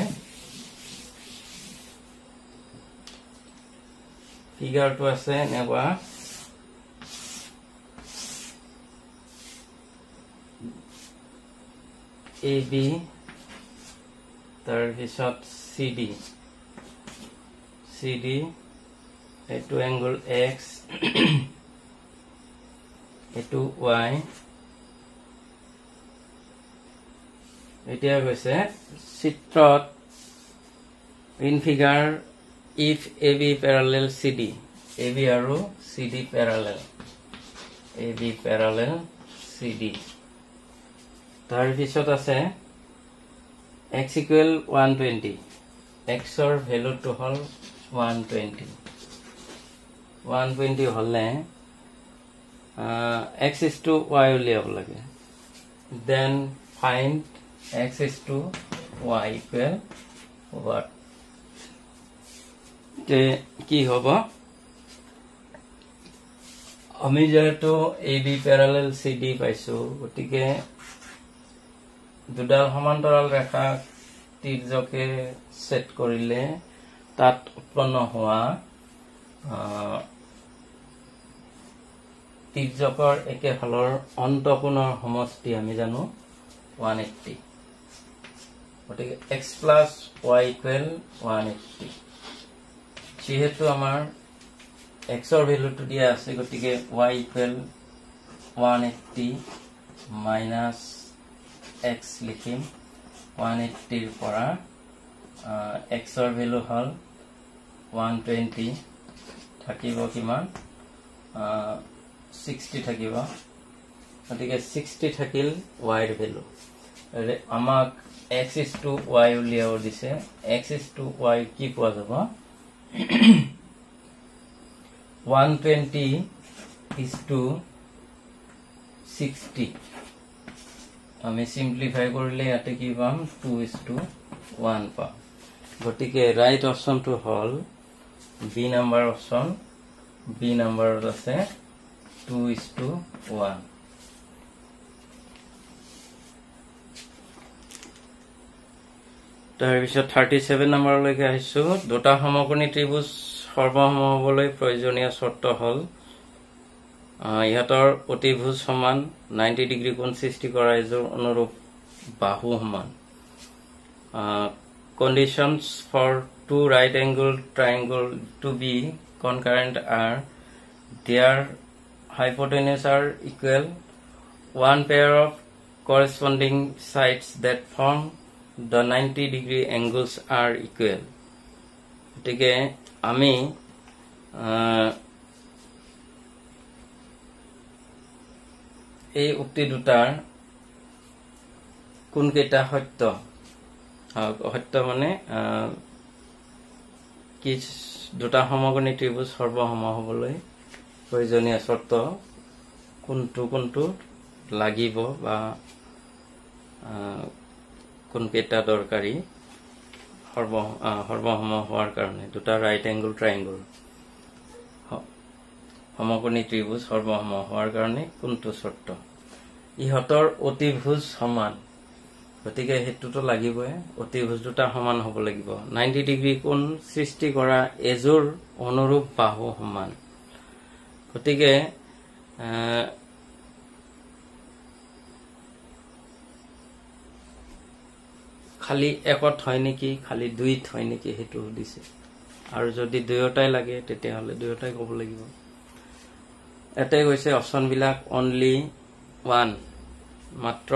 ফিগাৰটো আছে এনেকুৱা AB তাৰ পিছত CD এটো এংগল X এটো Y এতিয়া গৈছে চিত্ৰত in figure if AB parallel CD AB আৰু CD parallel AB parallel CD তাৰ পিছত আছে x equal 120 x ৰ ভ্যালুটো হল 120 হলে x is to y উলিয়াব লাগে then find x is to y equal what তে কি হবে আমি যেহেতু AB parallel CD পাইছো গতিকে দুডাল সমান্তৰাল ৰেখা তিৰ্যকে সেট কৰিলে তাত উৎপন্ন হোৱা তিৰ্যকৰ একেফালৰ অন্তকোণৰ সমষ্টি আমি জানো 180 গতিকে x plus y equal 180 যেহেতু আমাৰ x ৰ ভ্যালুটো দিয়া আছে গতিকে y equal 180 minus x লিখিম 180 ৰ পৰা x ৰ ভ্যালু হল 120 থাকিব কিমান 60 থাকিব গতিকে 60 থাকিল y ৰ ভ্যালু আমাক x is to y উলিয়াব দিছে x is to y কি পোৱা যাব 120 is to 60 আমি সিম্পলিফাই কৰিলে ইয়াতে কি পাম 2 is to 1 পাম গতিকে ৰাইট অপশনটো হল বি নাম্বাৰ অপশন বি নাম্বাৰত আছে 2 is to 1 তাৰ পিছত 37 নম্বৰলৈকে আহিছো দুটা সমকোণী ত্ৰিভুজ সৰ্বসম হ'বলৈ প্ৰয়োজনীয় শৰ্ত হল ইহতৰ অতিভুজ সমান 90 ডিগ্ৰী কোণ সৃষ্টি কৰা এজোৰ অনুৰূপ বাহু সমান conditions for two right angle triangle to be concurrent are their hypotenuse are equal one pair of corresponding sides that form the 90 degree angles are equal গতিকে আমি এই উক্তি দুটাৰ কোন কেইটা সত্য সত্য মানে কি দুটা সমকোণী ত্ৰিভুজ সৰ্বসম হ'বলৈ প্ৰয়োজনীয় শৰ্ত কোনটো লাগিব বা কোন কেইটা দৰকাৰী সৰ্বসম হোৱাৰ কাৰণে দুটা ৰাইট এংগল ট্ৰায়াঙ্গল সমকোণী ত্ৰিভুজ সৰ্বসম হোৱাৰ কাৰণে কোনটো শৰ্ত ইহতৰ অতিভুজ সমান গতিকে হেতুটো লাগিবই অতিভুজ দুটা সমান হ'ব লাগিব 90 ডিগ্ৰী কোণ সৃষ্টি কৰা এজোৰ অনুৰূপ বাহু সমান গতিকে খালি একত হয় নেকি খালি দুইত হয় নেকি হেতু দিছে আৰু যদি দুয়োটাই লাগে তেতিয়া হলে দুয়োটাই ক'ব লাগিব এটাই কৈছে অপচন বিলাক অনলি 1 মাত্ৰ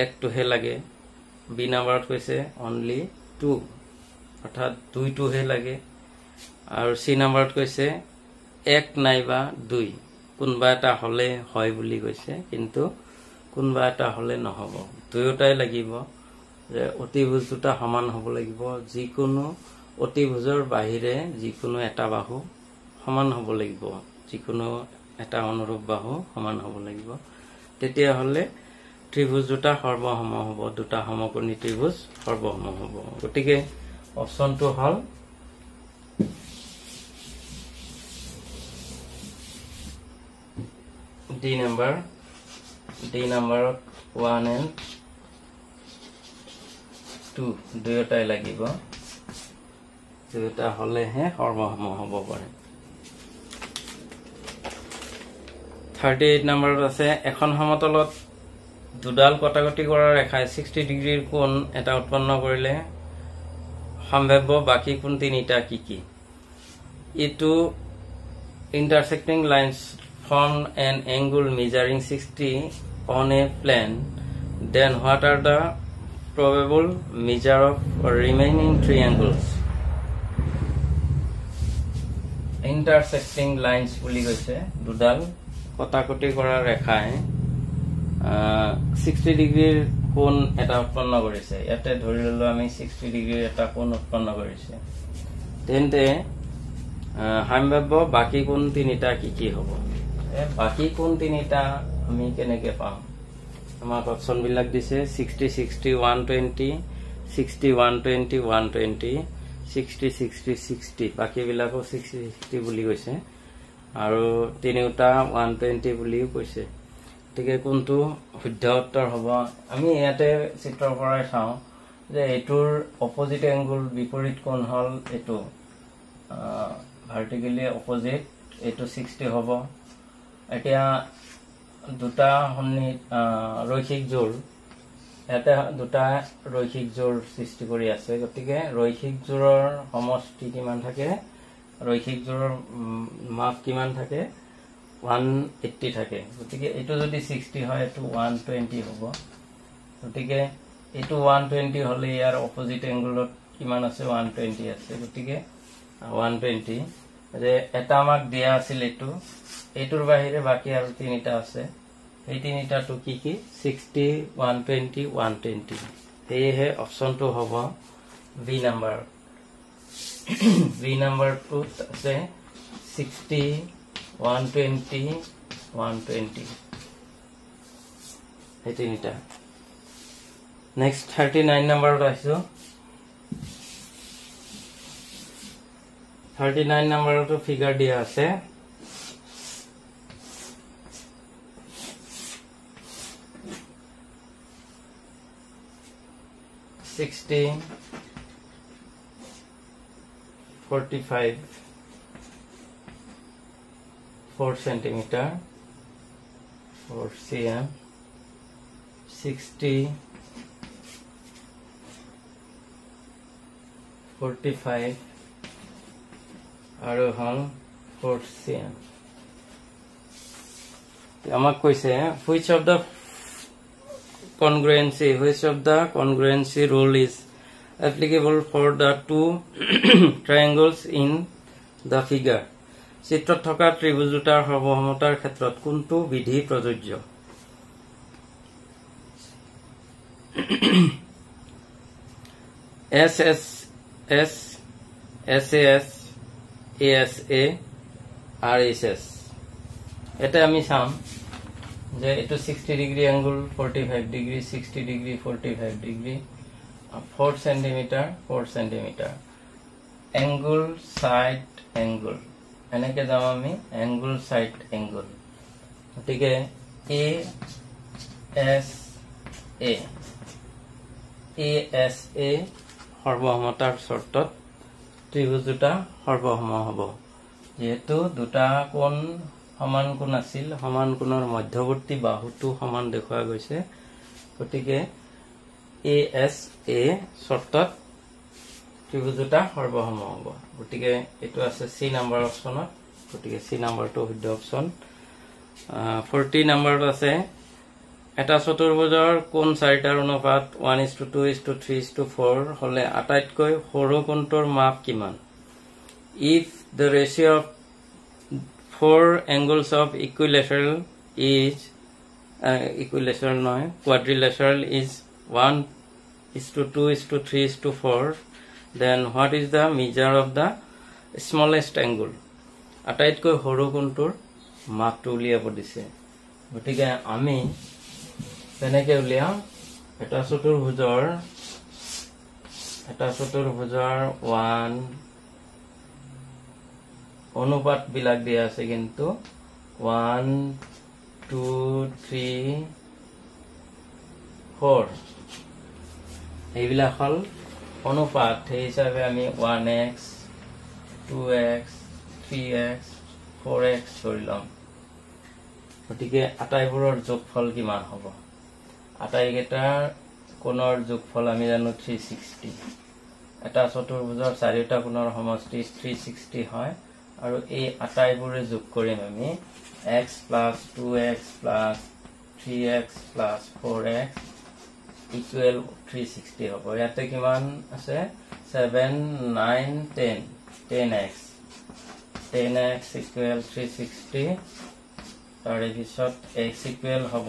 একটোহে লাগে বি নাম্বাৰত কৈছে অনলি 2 অৰ্থাৎ দুইটোহে লাগে আৰু সি নাম্বাৰত কৈছে এক নাইবা দুই কোনবা এটা হলে হয় বুলি কৈছে কিন্তু কোনবা এটা হলে নহব দুয়োটাই লাগিব যে অতিভুজ দুটা সমান হ'ব লাগিব যিকোনো অতিভুজৰ বাহিৰে যিকোনো এটা বাহু সমান হ'ব লাগিব যিকোনো এটা অনুৰূপ বাহু সমান হ'ব লাগিব তেতিয়া হলে ত্ৰিভুজ দুটা সৰ্বসম হ'ব দুটা সমকোণী ত্ৰিভুজ সৰ্বসম হ'ব গতিকে অপচনটো হল D D number 1 and 2 দুয়োটাই লাগিব দুয়োটা হলেহে সৰ্বসম হ'ব পাৰে 38 নম্বৰত আছে এখন সমতলত দুডাল কটাকটি কৰা ৰেখাই 60 ডিগ্ৰীৰ কোণ এটা উৎপন্ন কৰিলে সম্ভাব্য বাকি কোণ তিনিটা কি কি ইটো intersecting lines form an angle measuring 60 on a plane then what are the probable measure of remaining triangles intersecting lines বুলি কৈছে দুডাল কটাকটি কৰা ৰেখাই 60 ডিগ্ৰীৰ কোণ এটা উৎপন্ন কৰিছে ইয়াতে ধৰি ললো আমি 60 ডিগ্ৰীৰ এটা কোণ উৎপন্ন কৰিছে তেন্তে সম্ভাব্য বাকি কোণ তিনিটা কি কি হ'ব বাকি কোণ তিনিটা আমি কেনেকে পাম আমাক অপচন বিলাক দিছে 60 60 120 60 120 120 60 60 60 বাকি বিলাকো 60 60 বুলি কৈছে আৰু তিনিটা 120 বুলিও কৈছে ঠিক কোনটো শুদ্ধ উত্তৰ হ'ব আমি ইয়াতে চিত্ৰৰ পৰাই চাওঁ যে এটোৰ অপোজিট এংগল বিপৰীত কোণ হল এটো vertically opposite এটো 60 হ'ব এতিয়া দুটা ৰৈখিক জোৰ এটা দুটা ৰৈখিক জোৰ সৃষ্টি কৰি আছে গতিকে ৰৈখিক জোৰৰ সমষ্টি কিমান থাকে ৰৈখিক জোৰৰ মাপ কিমান থাকে 180 থাকে গতিকে এটো যদি 60 হয় এটো 120 হ'ব গতিকে এটো 120 হলে ইয়াৰ অপোজিট এংগলত কিমান আছে 120 আছে গতিকে 120 যে এটা আমাক দিয়া আছিল এটোৰ বাহিৰে বাকি আৰু তিনিটা আছে এই তিনিটাটো কি কি 60 120 120 এইহে অপচনটো হ'ব বি নাম্বাৰ বি নাম্বাৰটো আছে 60 120 120 এই তিনিটা নেক্সট 39 নম্বৰত আহিছো 39 নম্বৰটো ফিগাৰ দিয়া আছে $60 45 4 centimeter 4 cm 60 45 আৰু হল 4 cm আমাক কৈছে which of the congruency rule is applicable for the two triangles in the figure চিত্ৰত থকা ত্ৰিভুজ দুটাৰ সৰ্বসমতাৰ ক্ষেত্ৰত কোনটো বিধি প্ৰযোজ্য SAS SAS ASA RSS এটা আমি চাম যে এটো 60 degree angle 45 degree 60 degree 45 degree 4 centimetre 4 centimetre angle side angle এনেকে যাম আমি এংগল সাইড এংগল গতিকে ASA সৰ্বসমতাৰ শৰ্তত ত্ৰিভুজ দুটা সৰ্বসম হ'ব যেহেতু দুটা কোণ সমান কোণ আছিল সমান কোণৰ মধ্যৱৰ্তী বাহুটো সমান দেখুৱা গৈছে গতিকে ASA শৰ্তত ত্ৰিভুজ দুটা সৰ্বসম হ'ব গতিকে এটো আছে সি নম্বৰ অপচনত গতিকে সি নম্বৰটো শুদ্ধ অপচন 40 নম্বৰত আছে এটা চতুৰ্ভুজৰ কোণ চাৰিটাৰ অনুপাত 1:2:3:4 হলে আটাইতকৈ সৰু কোণটোৰ মাপ কিমান if the ratio of 4 angles of equilateral is quadrilateral is 1:2:3:4 then what is the measure of the smallest angle আটাইতকৈ সৰু কোণটোৰ মাপটো উলিয়াব দিছে গতিকে আমি তেনেকে উলিয়াম এটা চতুৰ্ভুজৰ 1 অনুপাত বিলাক দিয়া আছে কিন্তু 1 2 3 4 এইবিলাক হল অনুপাত সেই হিচাপে আমি 1x 2x 3x 4x ধৰি লম গতিকে আটাইবোৰৰ যোগফল কিমান হ'ব আটাইকেইটাৰ কোণৰ যোগফল আমি জানো 360 এটা চতুৰ্ভুজৰ চাৰিটা কোণৰ সমষ্টি 360 হয় আৰু এই আটাইবোৰে যোগ কৰিম আমি x plus 2x plus 3x plus 4x equal 360 হ'ব ইয়াতে কিমান আছে 7 9 10 10x 10x equal 360 তাৰে পিছত x equal হ'ব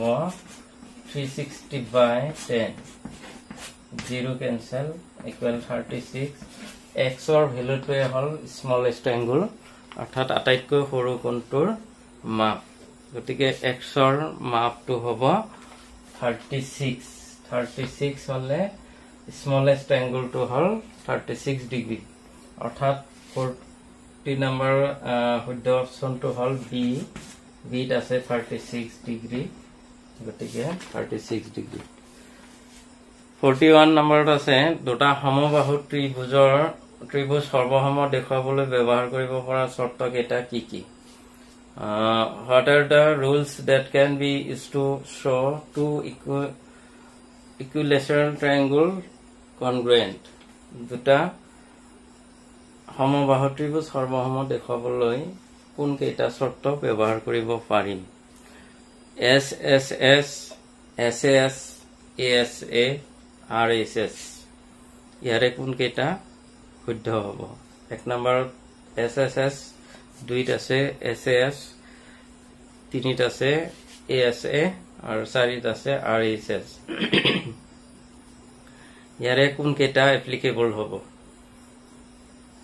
360 by 10 0 cancel equal 36 x or value to hall smallest angle অর্থাৎ আটাইতকৈ সৰু কোণটোৰ মাপ গতিকে x or মাপটো হ'ব 36 হলে smallest angle to hall 36 degree অর্থাৎ 40 number শুদ্ধ অপশনটো হল b ত আছে 36 degree গতিকে 36 degree 41 নম্বৰত আছে দুটা সমবাহু ত্ৰিভুজ সৰ্বসম দেখুৱাবলৈ ব্যৱহাৰ কৰিব পৰা শৰ্ত কেইটা কি কি what are the rules that can be used to show two equilateral triangle congruent দুটা সমবাহু ত্ৰিভুজ সৰ্বসম দেখুৱাবলৈ কোন কেইটা শৰ্ত ব্যৱহাৰ কৰিব পাৰিম SSS SAS ASA RSS ইয়াৰে কোন কেইটা শুদ্ধ হ'ব এক নম্বৰত SSS দুইত আছে SAS তিনিত আছে ASA আৰু চাৰিত আছে RSS ইয়াৰে কোন কেইটা এপ্লিকেবল হ'ব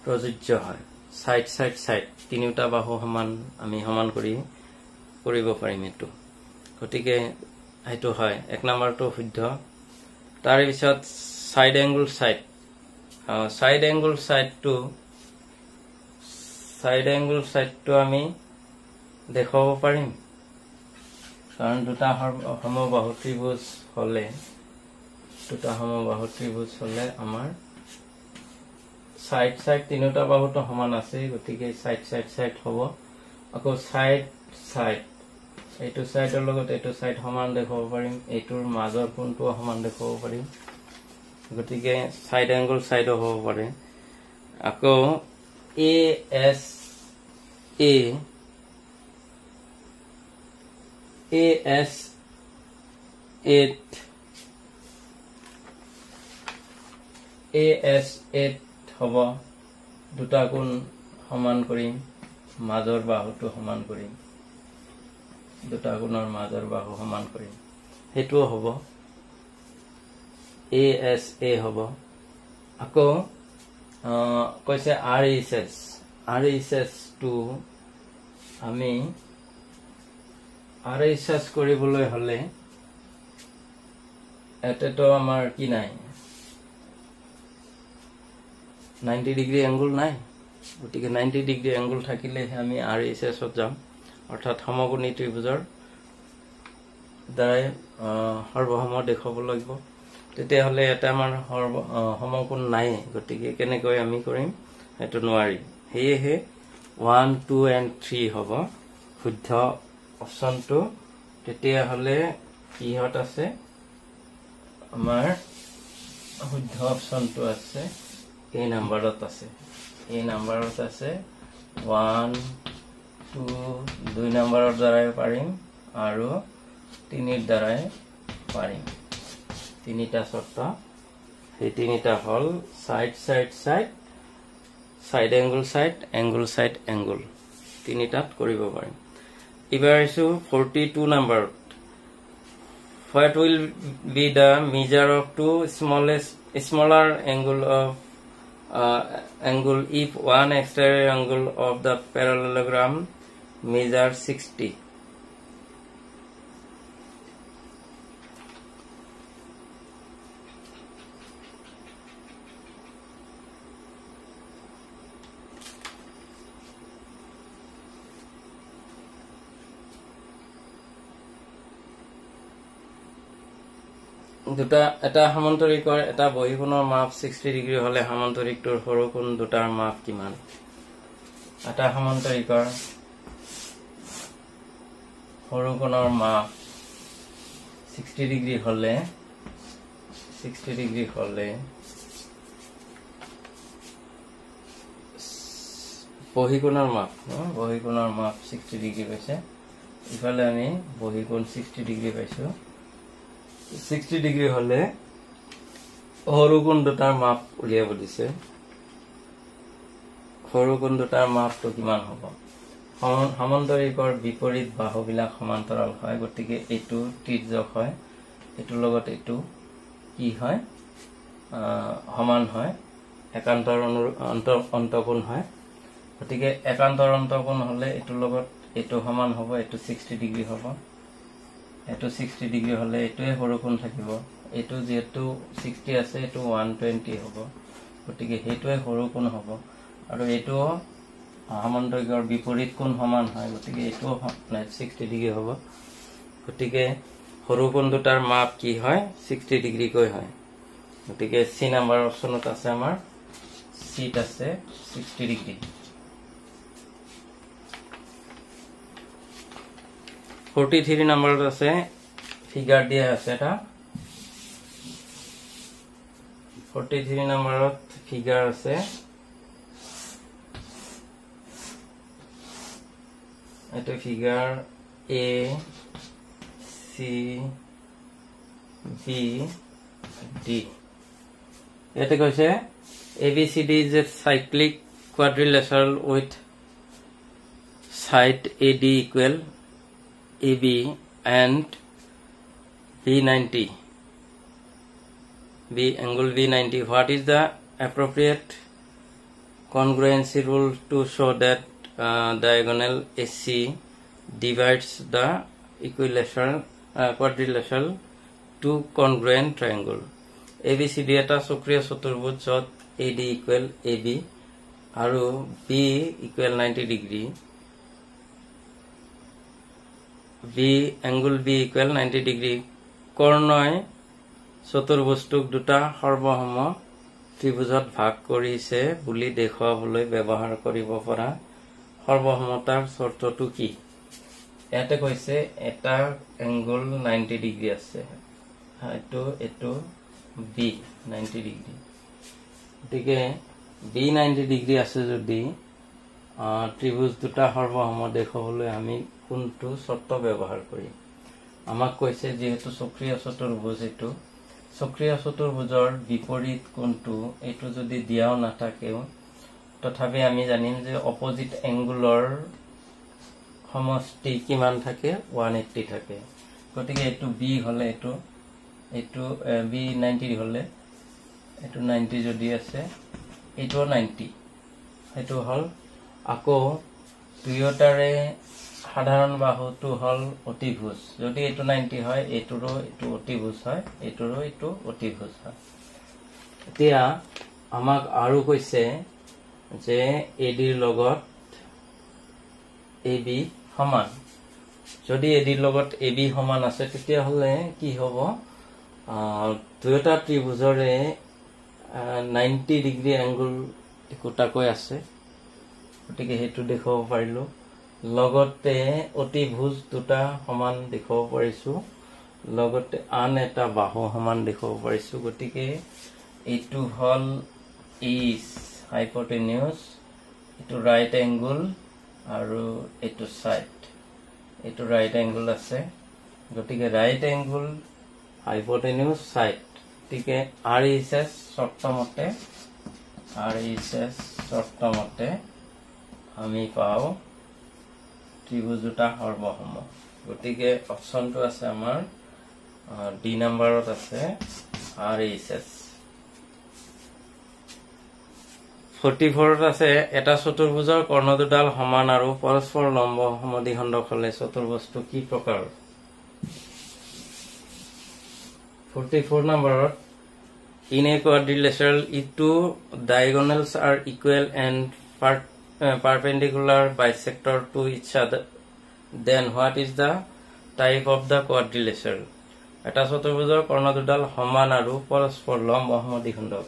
প্ৰযোজ্য হয় সাইড তিনিটা বাহু সমান আমি সমান কৰিব পাৰিম এটো গতিকে এটো হয় এক নম্বৰটো শুদ্ধ তাৰ পিছত সাইড এংগল সাইডটো আমি দেখাব পাৰিম কাৰণ দুটা সমবাহু ত্ৰিভুজ হলে আমাৰ সাইড তিনিটা বাহুটো সমান আছে গতিকে সাইড হ'ব আকৌ সাইড এইটো সাইডৰ লগত এইটো সাইড সমান দেখাব পাৰিম এইটোৰ মাজৰ কোণটো সমান দেখাব পাৰিম গতিকে সাইড এংগল সাইডো হ'ব পাৰে আকৌ AS8 হ'ব দুটা কোণ সমান কৰিম মাজৰ বাহুটো সমান কৰিম দুটা কোণৰ মাজৰ বাহু সমান কৰিম হেতুও হ'ব ASA হ'ব আকৌ কৈছে RSS টো আমি RSS কৰিবলৈ হলে এতেতো আমাৰ কি নাই 90 ডিগ্ৰী এংগল নাই গতিকে 90 ডিগ্ৰী এংগল থাকিলে আমি RSS ত যাম অৰ্থাৎ সমকোণী ত্ৰিভুজৰ দ্বাৰাই সৰ্বসম দেখাব লাগিব তেতিয়া হলে এটা আমাৰ সমকোণ নাই গতিকে কেনেকৈ আমি কৰিম এটো নোৱাৰি হেয়ে 1 2 and 3 হ'ব শুদ্ধ অপশনটো তেতিয়া হলে কিহত আছে আমাৰ শুদ্ধ অপশনটো আছে এই নম্বৰত আছে 1 2 2 নম্বৰৰ দ্বাৰাই পাৰিম আৰু 3 দ্বাৰাই পাৰিম তিনিটা শৰ্ত এই তিনিটা হল সাইড এংগল তিনিটাত কৰিব পাৰিম এবাৰ আইছো 42 নম্বৰত what will be the measure of two smaller angle if one exterior angle of the parallelogram measures 60 40 দুটা এটা সমান্তৰিকৰ এটা বহিকোণৰ মাপ 60 ডিগ্ৰী হলে সমান্তৰিকটোৰ সৰু কোণ দুটাৰ মাপ কিমান এটা সমান্তৰিকৰ সৰু কোণৰ মাপ 60 ডিগ্ৰী হলে বহিকোণৰ মাপ 60 ডিগ্ৰী পাইছে ইফালে আমি বহিকোণ 60 ডিগ্ৰী পাইছো 60 ডিগ্ৰী হলে সৰু কোণ দুটাৰ মাপ উলিয়াব দিছে সৰু কোণ দুটাৰ মাপটো কিমান হ'ব সমান্তৰিকৰ বিপৰীত বাহুবিলাক সমান্তৰাল হয় গতিকে এইটো তিৰ্যক হয় এইটো লগত এইটো কি হয় সমান হয় একান্তৰ অন্তকোণ হয় গতিকে একান্তৰ অন্তকোণ হলে এইটো লগত এইটো সমান হ'ব এইটো 60 ডিগ্ৰী হ'ব এইটো 60 ডিগ্ৰী হলে এইটোৱে সৰু কোণ থাকিব এইটো যেহেতু 60 আছে এইটো 120 হ'ব গতিকে এইটোৱে সৰু কোণ হ'ব আৰু এইটো সমান্তৰিকৰ বিপৰীত কোণ সমান হয় গতিকে এইটো 60 ডিগ্ৰী হ'ব গতিকে সৰু কোণ দুটাৰ মাপ কি হয় 60 ডিগ্ৰী কৈ হয় গতিকে সি নাম্বাৰ অপচনত আছে আমাৰ সিট আছে 60 ডিগ্ৰী 43 নম্বৰত আছে ফিগাৰ দিয়া আছে এটা 43 নম্বৰত ফিগাৰ আছে এটা figure A C B D এতে কৈছে ABCD is a cyclic quadrilateral with side AD equal AB and B90 angle B90 what is the appropriate congruency rule to show that diagonal AC divides the equilateral quadrilateral to congruent triangle ABCD eta sukriya chaturbuj jot AD equal AB aru B equal 90 degree B angle B equal 90 degree কৰ্ণই চতুৰ্ভুজটোক দুটা সৰ্বসম ত্ৰিভুজত ভাগ কৰিছে বুলি দেখুৱাবলৈ ব্যৱহাৰ কৰিব পৰা সৰ্বসমতাৰ শৰ্তটো কি ইয়াতে কৈছে এটা এংগল 90 ডিগ্ৰী আছে এটো B 90 ডিগ্ৰী গতিকে B 90 ডিগ্ৰী আছে যদি ত্ৰিভুজ দুটা সৰ্বসম দেখুৱাবলৈ আমি কোনটো শৰ্ত ব্যবহাৰ কৰি আমাক কৈছে যেহেতু সক্ৰিয় চতুৰ্ভুজ এটো সক্ৰিয় চতুৰ্ভুজৰ বিপৰীত কোণটো এটো যদি দিয়াও না থাকেও তথাপি আমি জানিম যে অপোজিট এংগুলৰ সমষ্টি কিমান থাকে 180 থাকে গতিকে এটো B হলে এটো B 90 হলে এটো 90 যদি আছে এটো 90 এটো হল আকৌ দুয়োটাৰে সাধাৰণ বাহুটো হল অতিভুজ যদি এটো 90 হয় এটোৰো এটো অতিভুজ হয় এটোৰো এটো অতিভুজ হয় এতিয়া আমাক আৰু কৈছে যে AD ৰ লগত AB সমান যদি AD ৰ লগত AB সমান আছে তেতিয়া হলে কি হ'ব দুয়োটা ত্ৰিভুজৰে 90 ডিগ্ৰী এংগল একোটাকৈ আছে গতিকে হেতু দেখাব পাৰিলো লগতে অতিভুজ দুটা সমান দেখাব পাৰিছো লগতে আন এটা বাহু সমান দেখাব পাৰিছো গতিকে এটো হল is hypotenuse এটো right angle আৰু এটো side এটো right angle আছে গতিকে right angle hypotenuse side গতিকে RHS শর্তমতে আমি পাও ত্রিভুজ দুটা সৰ্বসম গতিকে অপশনটো আছে আমাৰ ডি নম্বৰত আছে RHS 44ত আছে এটা চতুৰ্ভুজৰ কৰ্ণ দুডাল সমান আৰু পৰস্পৰ লম্ব সমদ্বিখণ্ডক হলে চতুৰ্ভুজটো কি প্ৰকাৰ 44 নম্বৰত in a quadrilateral if two diagonals are equal and perpendicular bisector to each other then what is the type of the quadrilateral এটা চতুৰ্ভুজৰ কৰ্ণ দুডাল সমান আৰু পৰস্পৰ লম্ব সমদ্বিখণ্ডক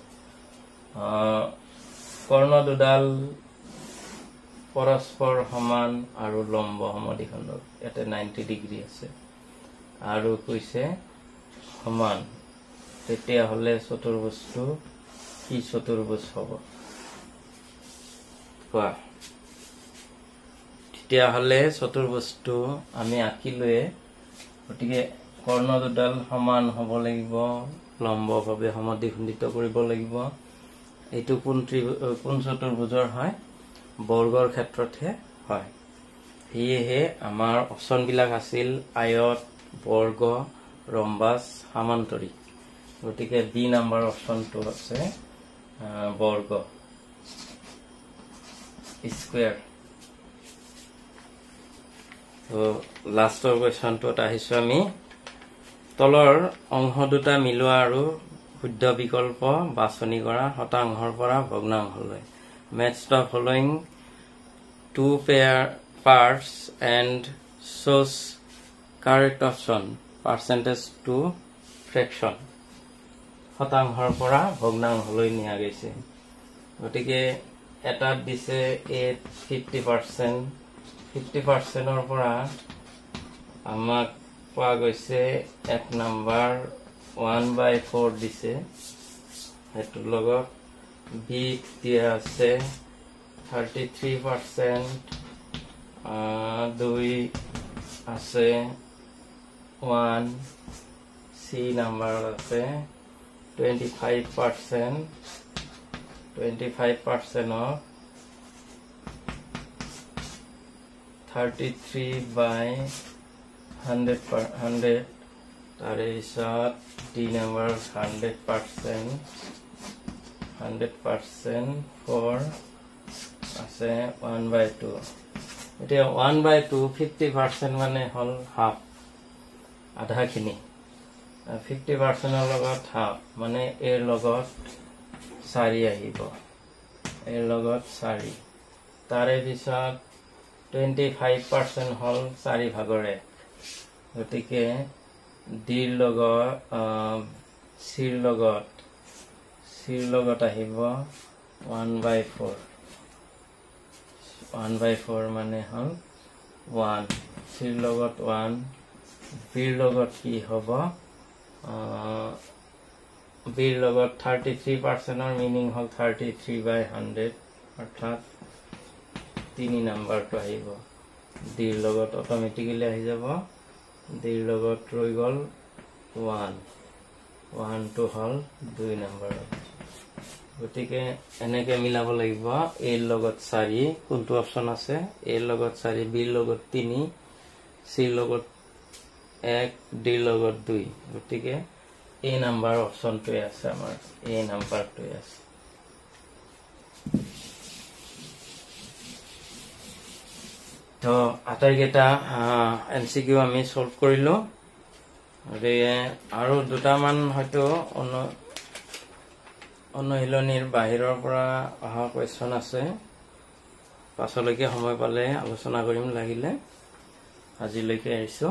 কৰ্ণ দুডাল পৰস্পৰ সমান আৰু লম্ব সমদ্বিখণ্ডক ইয়াতে 90 ডিগ্ৰী আছে আৰু কৈছে সমান তেতিয়া হলে চতুৰ্ভুজটো কি চতুৰ্ভুজ হ'ব কোৱা তেতিয়া হলে চতুৰ্ভুজটো আমি আঁকিলে গতিকে কৰ্ণ দুডাল সমান হ'ব লাগিব লম্বভাৱে সমদ্বিখণ্ডিত কৰিব লাগিব এইটো কোন চতুৰ্ভুজৰ হয় বৰ্গৰ ক্ষেত্ৰতহে হয় সেয়েহে আমাৰ অপচন বিলাক আছিল আয়ত বৰ্গ ৰম্বাস সামান্তৰিক গতিকে বি নাম্বাৰ অপচনটো আছে বৰ্গ স্কয়াৰ তো লাষ্টৰ কোৱেশ্চনটোত আহিছো আমি তলৰ অংশ দুটা মিলোৱা আৰু শুদ্ধ বিকল্প বাছনি কৰা শতাংশৰ পৰা ভগ্নাংশলৈ match the following two parts and choose correct option percentage to fraction শতাংশৰ পৰা ভগ্নাংশলৈ নিয়া গৈছে গতিকে এটাত দিছে 50% 50%ৰ পৰা আমাক পোৱা গৈছে এক নম্বৰ 1/4 দিছে হেতু লগত বি দিয়া আছে 33% দুই আছে 1 সি নাম্বার আছে 25% of 33/100 তাৰে পিছত ডি নাম্বাৰ 100% for আছে 1/2 এতিয়া 1/2 50% মানে হল হাফ আধা খিনি 50% ৰ লগত হাফ মানে এৰ লগত 4 আহিব এৰ লগত 4 তাৰে পিছত 25% হল 4 ভাগৰ 1 গতিকে ডিৰ লগত সিৰ লগত আহিব 1/4 মানে হল 1 সিৰ লগত 1 বিৰ লগত কি হ'ব বিৰ লগত 33% ৰ মিনিং হল 33/100 অৰ্থাৎ 3 নাম্বাৰটো আহিব ডিৰ লগত অটোমেটিক্যালি আহি যাব ডিৰ লগত ৰৈ গল 1 টো হল 2 নাম্বাৰ গতিকে এনেকে মিলাব লাগিব এৰ লগত 4 কোনটো অপচন আছে এৰ লগত 4 বিৰ লগত 3 সিৰ লগত 1 ডিৰ লগত 2 গতিকে এ নাম্বাৰ অপচনটোৱে আছে আমাৰ এ নাম্বাৰটোৱে আছে তো আটাইকেইটা এমসিকিউ আমি সলভ কৰিলো আৰু দুটামান হয়তো অনুশীলনীৰ বাহিৰৰ পৰা অহা কোৱেশ্চন আছে পাছলৈকে সময় পালে আলোচনা কৰিম লাগিলে আজিলৈকে আহিছো